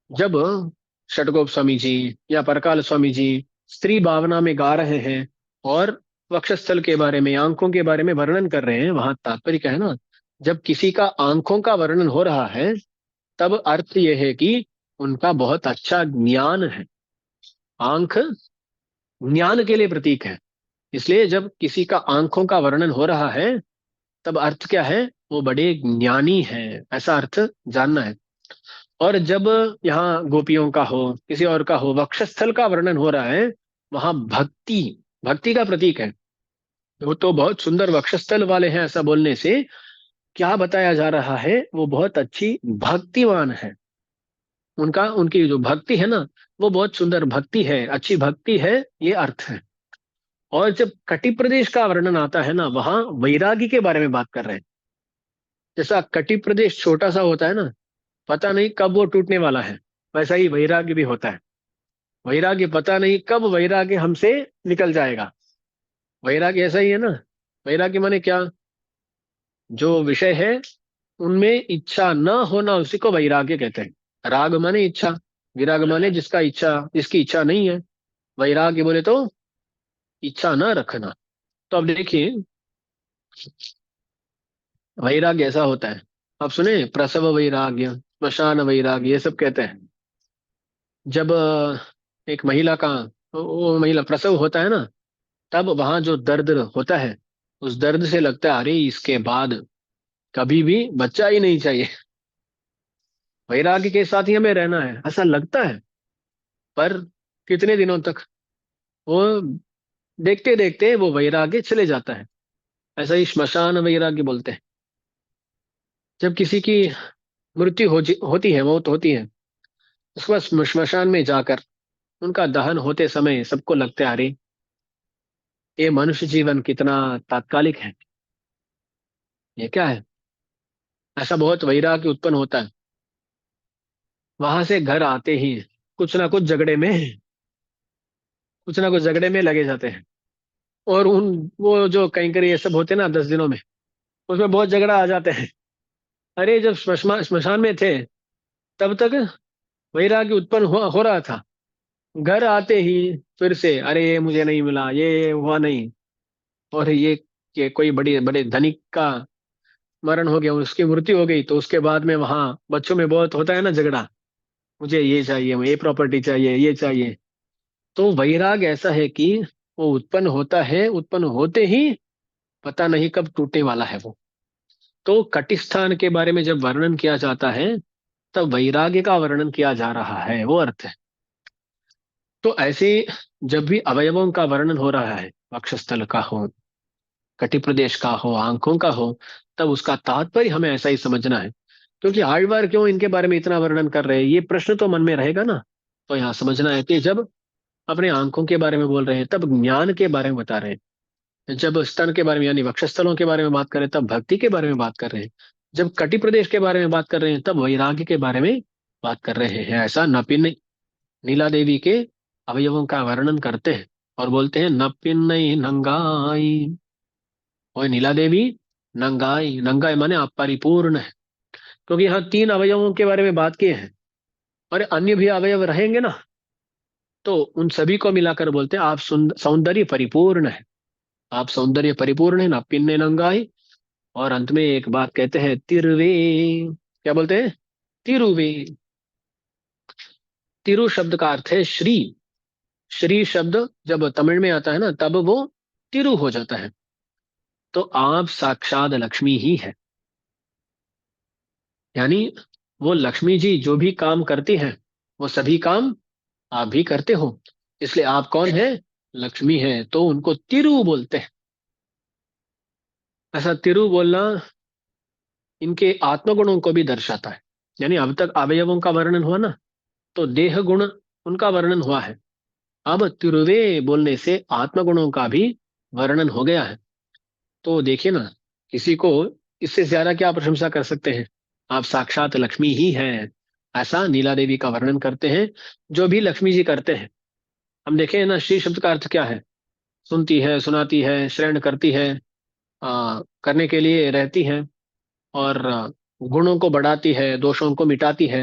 जब षटगोप स्वामी जी या परकाल स्वामी जी स्त्री भावना में गा रहे हैं और वक्षस्थल के बारे में, आंखों के बारे में वर्णन कर रहे हैं, वहां तात्पर्य क्या है ना, जब किसी का आंखों का वर्णन हो रहा है, तब अर्थ यह है कि उनका बहुत अच्छा ज्ञान है। आंख ज्ञान के लिए प्रतीक है, इसलिए जब किसी का आंखों का वर्णन हो रहा है, तब अर्थ क्या है, वो बड़े ज्ञानी है, ऐसा अर्थ जानना है। और जब यहाँ गोपियों का हो, किसी और का हो, वक्षस्थल का वर्णन हो रहा है, वहां भक्ति, भक्ति का प्रतीक है। वो तो बहुत सुंदर वक्षस्थल वाले हैं, ऐसा बोलने से क्या बताया जा रहा है, वो बहुत अच्छी भक्तिवान है। उनका, उनकी जो भक्ति है ना, वो बहुत सुंदर भक्ति है, अच्छी भक्ति है, ये अर्थ है। और जब कटि प्रदेश का वर्णन आता है ना, वहां वैरागी के बारे में बात कर रहे हैं। जैसा कटि प्रदेश छोटा सा होता है ना, पता नहीं कब वो टूटने वाला है, वैसा ही वैराग्य भी होता है। वैराग्य पता नहीं कब वैराग्य हमसे निकल जाएगा। वैराग्य ऐसा ही है ना, वैराग्य माने क्या, जो विषय है उनमें इच्छा न होना, उसी को वैराग्य कहते हैं। राग माने इच्छा, विराग माने जिसका इच्छा, जिसकी इच्छा नहीं है। वैराग्य बोले तो इच्छा न रखना। तो अब देखिए, वैराग्य ऐसा होता है, आप सुने प्रसव वैराग्य, स्मशान वैराग्य, ये सब कहते हैं। जब एक महिला का, वो महिला प्रसव होता है ना, तब वहां जो दर्द होता है, उस दर्द से लगता है अरे इसके बाद कभी भी बच्चा ही नहीं चाहिए, वैराग्य के साथ ही हमें रहना है, ऐसा लगता है। पर कितने दिनों तक, वो देखते देखते वो वैराग्य चले जाता है। ऐसा ही श्मशान वैराग्य बोलते हैं। जब किसी की मृत्यु होती है, मौत होती है, उसके बाद श्मशान में जाकर उनका दहन होते समय सबको लगता है अरे ये मनुष्य जीवन कितना तात्कालिक है, ये क्या है, ऐसा बहुत वैराग्य उत्पन्न होता है। वहां से घर आते ही कुछ ना कुछ झगड़े में, कुछ ना कुछ झगड़े में लगे जाते हैं। और उन, वो जो कहीं ये सब होते हैं ना 10 दिनों में, उसमें बहुत झगड़ा आ जाते हैं। अरे जब श्मशान में थे, तब तक वैराग्य उत्पन्न हो रहा था, घर आते ही फिर से अरे ये मुझे नहीं मिला, ये हुआ नहीं। और ये कोई बड़ी बड़े धनिक का मरण हो गया, उसकी मृत्यु हो गई, तो उसके बाद में वहां बच्चों में बहुत होता है ना झगड़ा, मुझे ये चाहिए, ये प्रॉपर्टी चाहिए, ये चाहिए। तो वैराग ऐसा है कि वो उत्पन्न होता है, उत्पन्न होते ही पता नहीं कब टूटने वाला है वो। तो कटिस्थान के बारे में जब वर्णन किया जाता है तब वैराग्य का वर्णन किया जा रहा है, वो अर्थ है। तो ऐसे जब भी अवयवों का वर्णन हो रहा है, वक्षस्थल का हो, कटि प्रदेश का हो, आंखों का हो, तब उसका तात्पर्य हमें ऐसा ही समझना है। क्योंकि आழ்वार क्यों इनके बारे में इतना वर्णन कर रहे हैं, ये प्रश्न तो मन में रहेगा ना। तो यहाँ समझना है कि जब अपने आंखों के बारे में बोल रहे हैं तब ज्ञान के बारे में बता रहे हैं, जब स्तन के बारे में यानी वक्षस्थलों के बारे में बात कर रहे हैं तब भक्ति के बारे में बात कर रहे हैं, जब कटि प्रदेश के बारे में बात कर रहे हैं तब वैराग्य के बारे में बात कर रहे हैं। ऐसा नपिन नीला देवी के अवयवों का वर्णन करते हैं और बोलते हैं नपिन नंगाई। और नीला देवी नंगाई, नंगाई माने आप परिपूर्ण है। क्योंकि यहाँ तीन अवयवों के बारे में बात किए हैं और अन्य भी अवयव रहेंगे ना, तो उन सभी को मिलाकर बोलते हैं आप सौंदर्य परिपूर्ण है, आप सौंदर्य परिपूर्ण है ना, पिन्ने नंगाई। और अंत में एक बात कहते हैं तिरुवे। क्या बोलते हैं? तिरुवे। तिरु शब्द का अर्थ है श्री। श्री शब्द जब तमिल में आता है ना तब वो तिरु हो जाता है। तो आप साक्षात लक्ष्मी ही है, यानी वो लक्ष्मी जी जो भी काम करती हैं वो सभी काम आप भी करते हो। इसलिए आप कौन है? लक्ष्मी है, तो उनको तिरु बोलते हैं। ऐसा तिरु बोलना इनके आत्मगुणों को भी दर्शाता है। यानी अब तक अवयवों का वर्णन हुआ ना, तो देह गुण उनका वर्णन हुआ है। अब तिरुवे बोलने से आत्मगुणों का भी वर्णन हो गया है। तो देखिए ना, किसी को इससे ज्यादा क्या प्रशंसा कर सकते हैं। आप साक्षात लक्ष्मी ही हैं, ऐसा नीला देवी का वर्णन करते हैं जो भी लक्ष्मी जी करते हैं। हम देखें ना, श्री शब्द का अर्थ क्या है? सुनती है, सुनाती है, श्रवण करती है, करने के लिए रहती है, और गुणों को बढ़ाती है, दोषों को मिटाती है।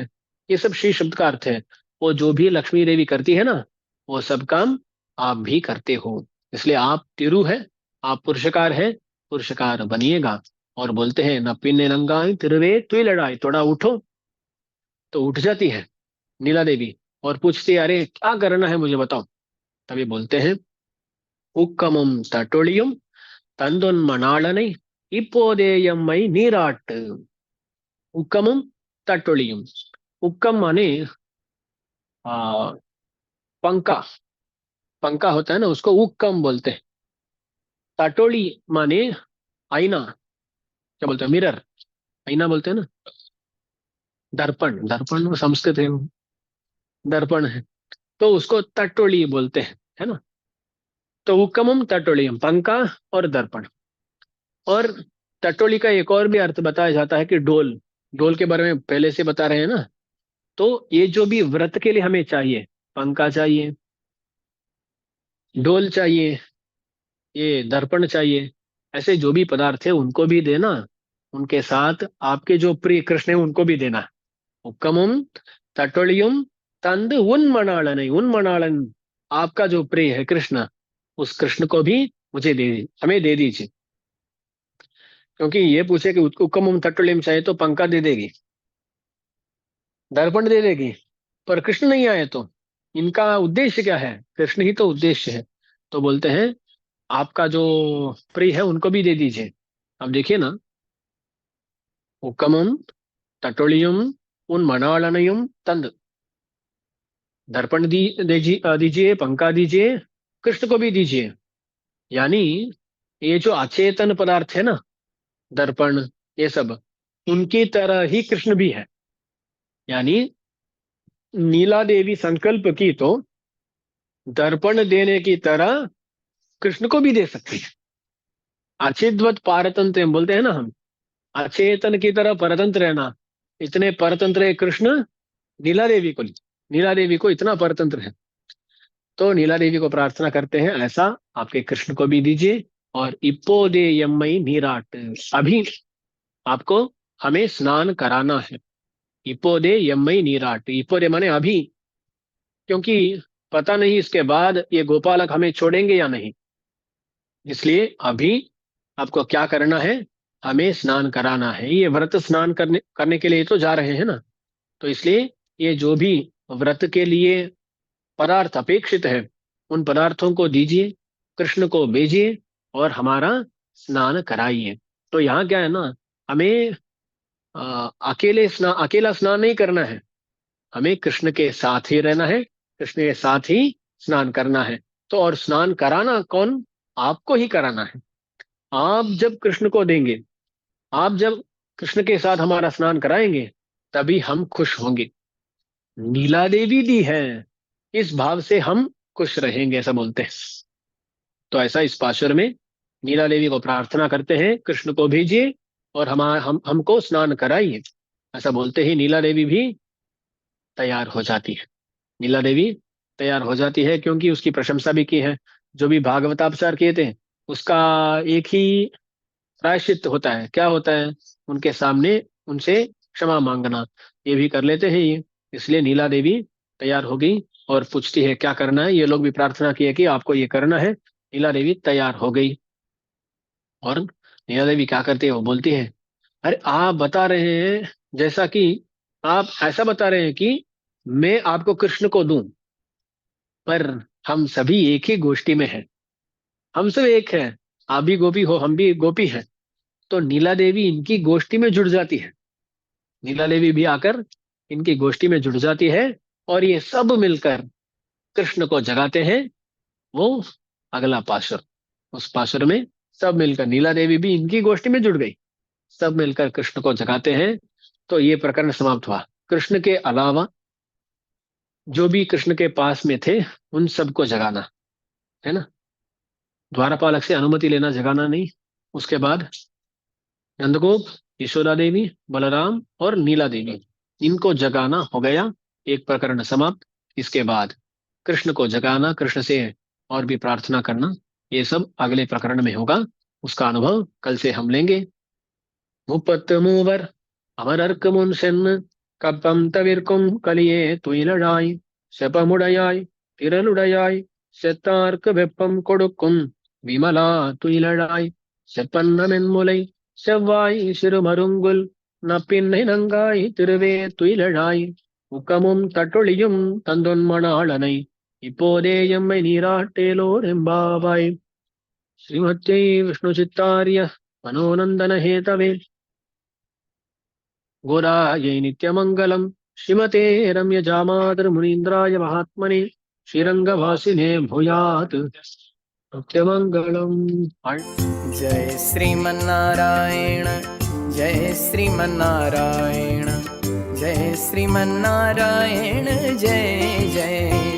ये सब श्री शब्द का अर्थ है। वो जो भी लक्ष्मी देवी करती है ना, वो सब काम आप भी करते हो। इसलिए आप तिरु है, आप पुरुषकार है, पुरुषकार बनिएगा। और बोलते हैं न पिन्ने नंगाई तिरुवे तुई लड़ाई, थोड़ा उठो। तो उठ जाती है नीला देवी और पूछती है अरे क्या करना है मुझे बताओ। तभी बोलते हैं உக்கமும் தட்டொழியும் தந்தொன்மனாளனை இப்போதே எம்மை நீராட்டு। உக்கமும் तटोलियुम। उक्कम माने आ, पंखा। पंखा होता है ना, उसको उक्कम बोलते हैं। टाटोली माने आईना। क्या बोलते हैं? मिरर। आईना बोलते हैं ना। दर्पण, दर्पण संस्कृत है वो, दर्पण है। तो उसको तटोली बोलते हैं, है ना। तो उक्कमम तटोलियम, पंखा और दर्पण। और तटोली का एक और भी अर्थ बताया जाता है कि डोल। डोल के बारे में पहले से बता रहे हैं ना। तो ये जो भी व्रत के लिए हमें चाहिए, पंखा चाहिए, डोल चाहिए, ये दर्पण चाहिए, ऐसे जो भी पदार्थ है उनको भी देना। उनके साथ आपके जो प्रिय कृष्ण है उनको भी देना। उक्कमुम तटोलियुम तंद उन्मणालन, उन्मणालन आपका जो प्रिय है कृष्ण, उस कृष्ण को भी मुझे हमें दे दीजिए। क्योंकि ये पूछे कि उक्कमुम तटोलियम चाहिए तो पंखा दे देगी, दर्पण दे देगी, पर कृष्ण नहीं आए तो इनका उद्देश्य क्या है? कृष्ण ही तो उद्देश्य है। तो बोलते हैं आपका जो प्रिय है उनको भी दे दीजिए। अब देखिए ना, उक्कमम तटोलियम उन मनालनयम तंद, दर्पण दीजिए, पंखा दीजिए, कृष्ण को भी दीजिए। यानी ये जो अचेतन पदार्थ है ना, दर्पण, ये सब उनकी तरह ही कृष्ण भी है। यानी नीला देवी संकल्प की तो दर्पण देने की तरह कृष्ण को भी दे सकती है। अचिद्वत पारतंत्र बोलते हैं ना हम, अचेतन की तरह परतंत्र रहना। इतने परतंत्र है कृष्ण नीला देवी को, नीला देवी को इतना परतंत्र है। तो नीला देवी को प्रार्थना करते हैं ऐसा आपके कृष्ण को भी दीजिए। और इप्पोदे यम्मई नीराट, अभी आपको हमें स्नान कराना है। इप्पोदे यम्मई नीराट, इप्पोदे माने अभी। क्योंकि पता नहीं इसके बाद ये गोपालक हमें छोड़ेंगे या नहीं, इसलिए अभी आपको क्या करना है? हमें स्नान कराना है। ये व्रत स्नान करने करने के लिए तो जा रहे हैं ना, तो इसलिए ये जो भी व्रत के लिए पदार्थ अपेक्षित है उन पदार्थों को दीजिए, कृष्ण को भेजिए और हमारा स्नान कराइए। तो यहाँ क्या है ना, हमें अकेला स्नान नहीं करना है, हमें कृष्ण के साथ ही रहना है, कृष्ण के साथ ही स्नान करना है। तो और स्नान कराना कौन? आपको ही कराना है। आप जब कृष्ण को देंगे, आप जब कृष्ण के साथ हमारा स्नान कराएंगे, तभी हम खुश होंगे। नीला देवी दी है, इस भाव से हम खुश रहेंगे, ऐसा बोलते हैं। तो ऐसा इस पाशुर में नीला देवी को प्रार्थना करते हैं, कृष्ण को भेजिए और हमको स्नान कराइए। ऐसा बोलते ही नीला देवी भी तैयार हो जाती है। नीला देवी तैयार हो जाती है क्योंकि उसकी प्रशंसा भी की है। जो भी भागवतापचार किए थे, उसका एक ही प्रायश्चित होता है। क्या होता है? उनके सामने उनसे क्षमा मांगना। ये भी कर लेते हैं ये। इसलिए नीला देवी तैयार हो गई और पूछती है क्या करना है। ये लोग भी प्रार्थना की है कि आपको ये करना है। नीला देवी तैयार हो गई और नीला देवी क्या करती है, वो बोलती है, अरे आप बता रहे हैं, जैसा कि आप ऐसा बता रहे हैं कि मैं आपको कृष्ण को दूं, पर हम सभी एक ही गोष्ठी में हैं, हम सब एक हैं। आप भी गोपी हो, हम भी गोपी हैं। तो नीला देवी इनकी गोष्ठी में जुड़ जाती है। नीला देवी भी आकर इनकी गोष्ठी में जुड़ जाती है और ये सब मिलकर कृष्ण को जगाते हैं। वो अगला पाशुर, उस पाशुर में सब मिलकर, नीला देवी भी इनकी गोष्ठी में जुड़ गई, सब मिलकर कृष्ण को जगाते हैं। तो ये प्रकरण समाप्त हुआ। कृष्ण के अलावा जो भी कृष्ण के पास में थे, उन सबको जगाना है ना, द्वारपालक से अनुमति लेना, जगाना नहीं। उसके बाद नंदगोप, यशोदा देवी, बलराम और नीला देवी, इनको जगाना हो गया। एक प्रकरण समाप्त। इसके बाद कृष्ण को जगाना, कृष्ण से और भी प्रार्थना करना, ये सब अगले प्रकरण में होगा। उसका अनुभव कल से हम लेंगे। முப்பத்து மூவர் அமரர்க்கு முன் சென்னு கப்பம் தவிர்க்கும் கலியே துயிலழாய் செபமுடையாய் திரளுடையாய் செத்தார்க்கு வெப்பம் கொடுக்கும் விமலா துயிலழாய் செப்பன்ன மென்முலை செவ்வாய் சிறுமருங்குல் நப்பின்னை நங்காய் திருவே துயிலழாய் உக்கமும் தட்டொழியும் தந்தொன்மணாளனை இப்போதே எம்மை நீராட்டேலோர் எம்பாவாய். ஸ்ரீமத்யை விஷ்ணு சித்தாரிய मनोनंदन हेतवे गोरायै नित्यमंगलम श्रीमते रम्य जामातर मुनीन्द्राय महात्मने श्रीरंगवासिने भूयात् नित्यमंगलम. जय श्रीमन्नारायण जय श्रीमन्नारायण जय श्रीमन्नारायण जय जय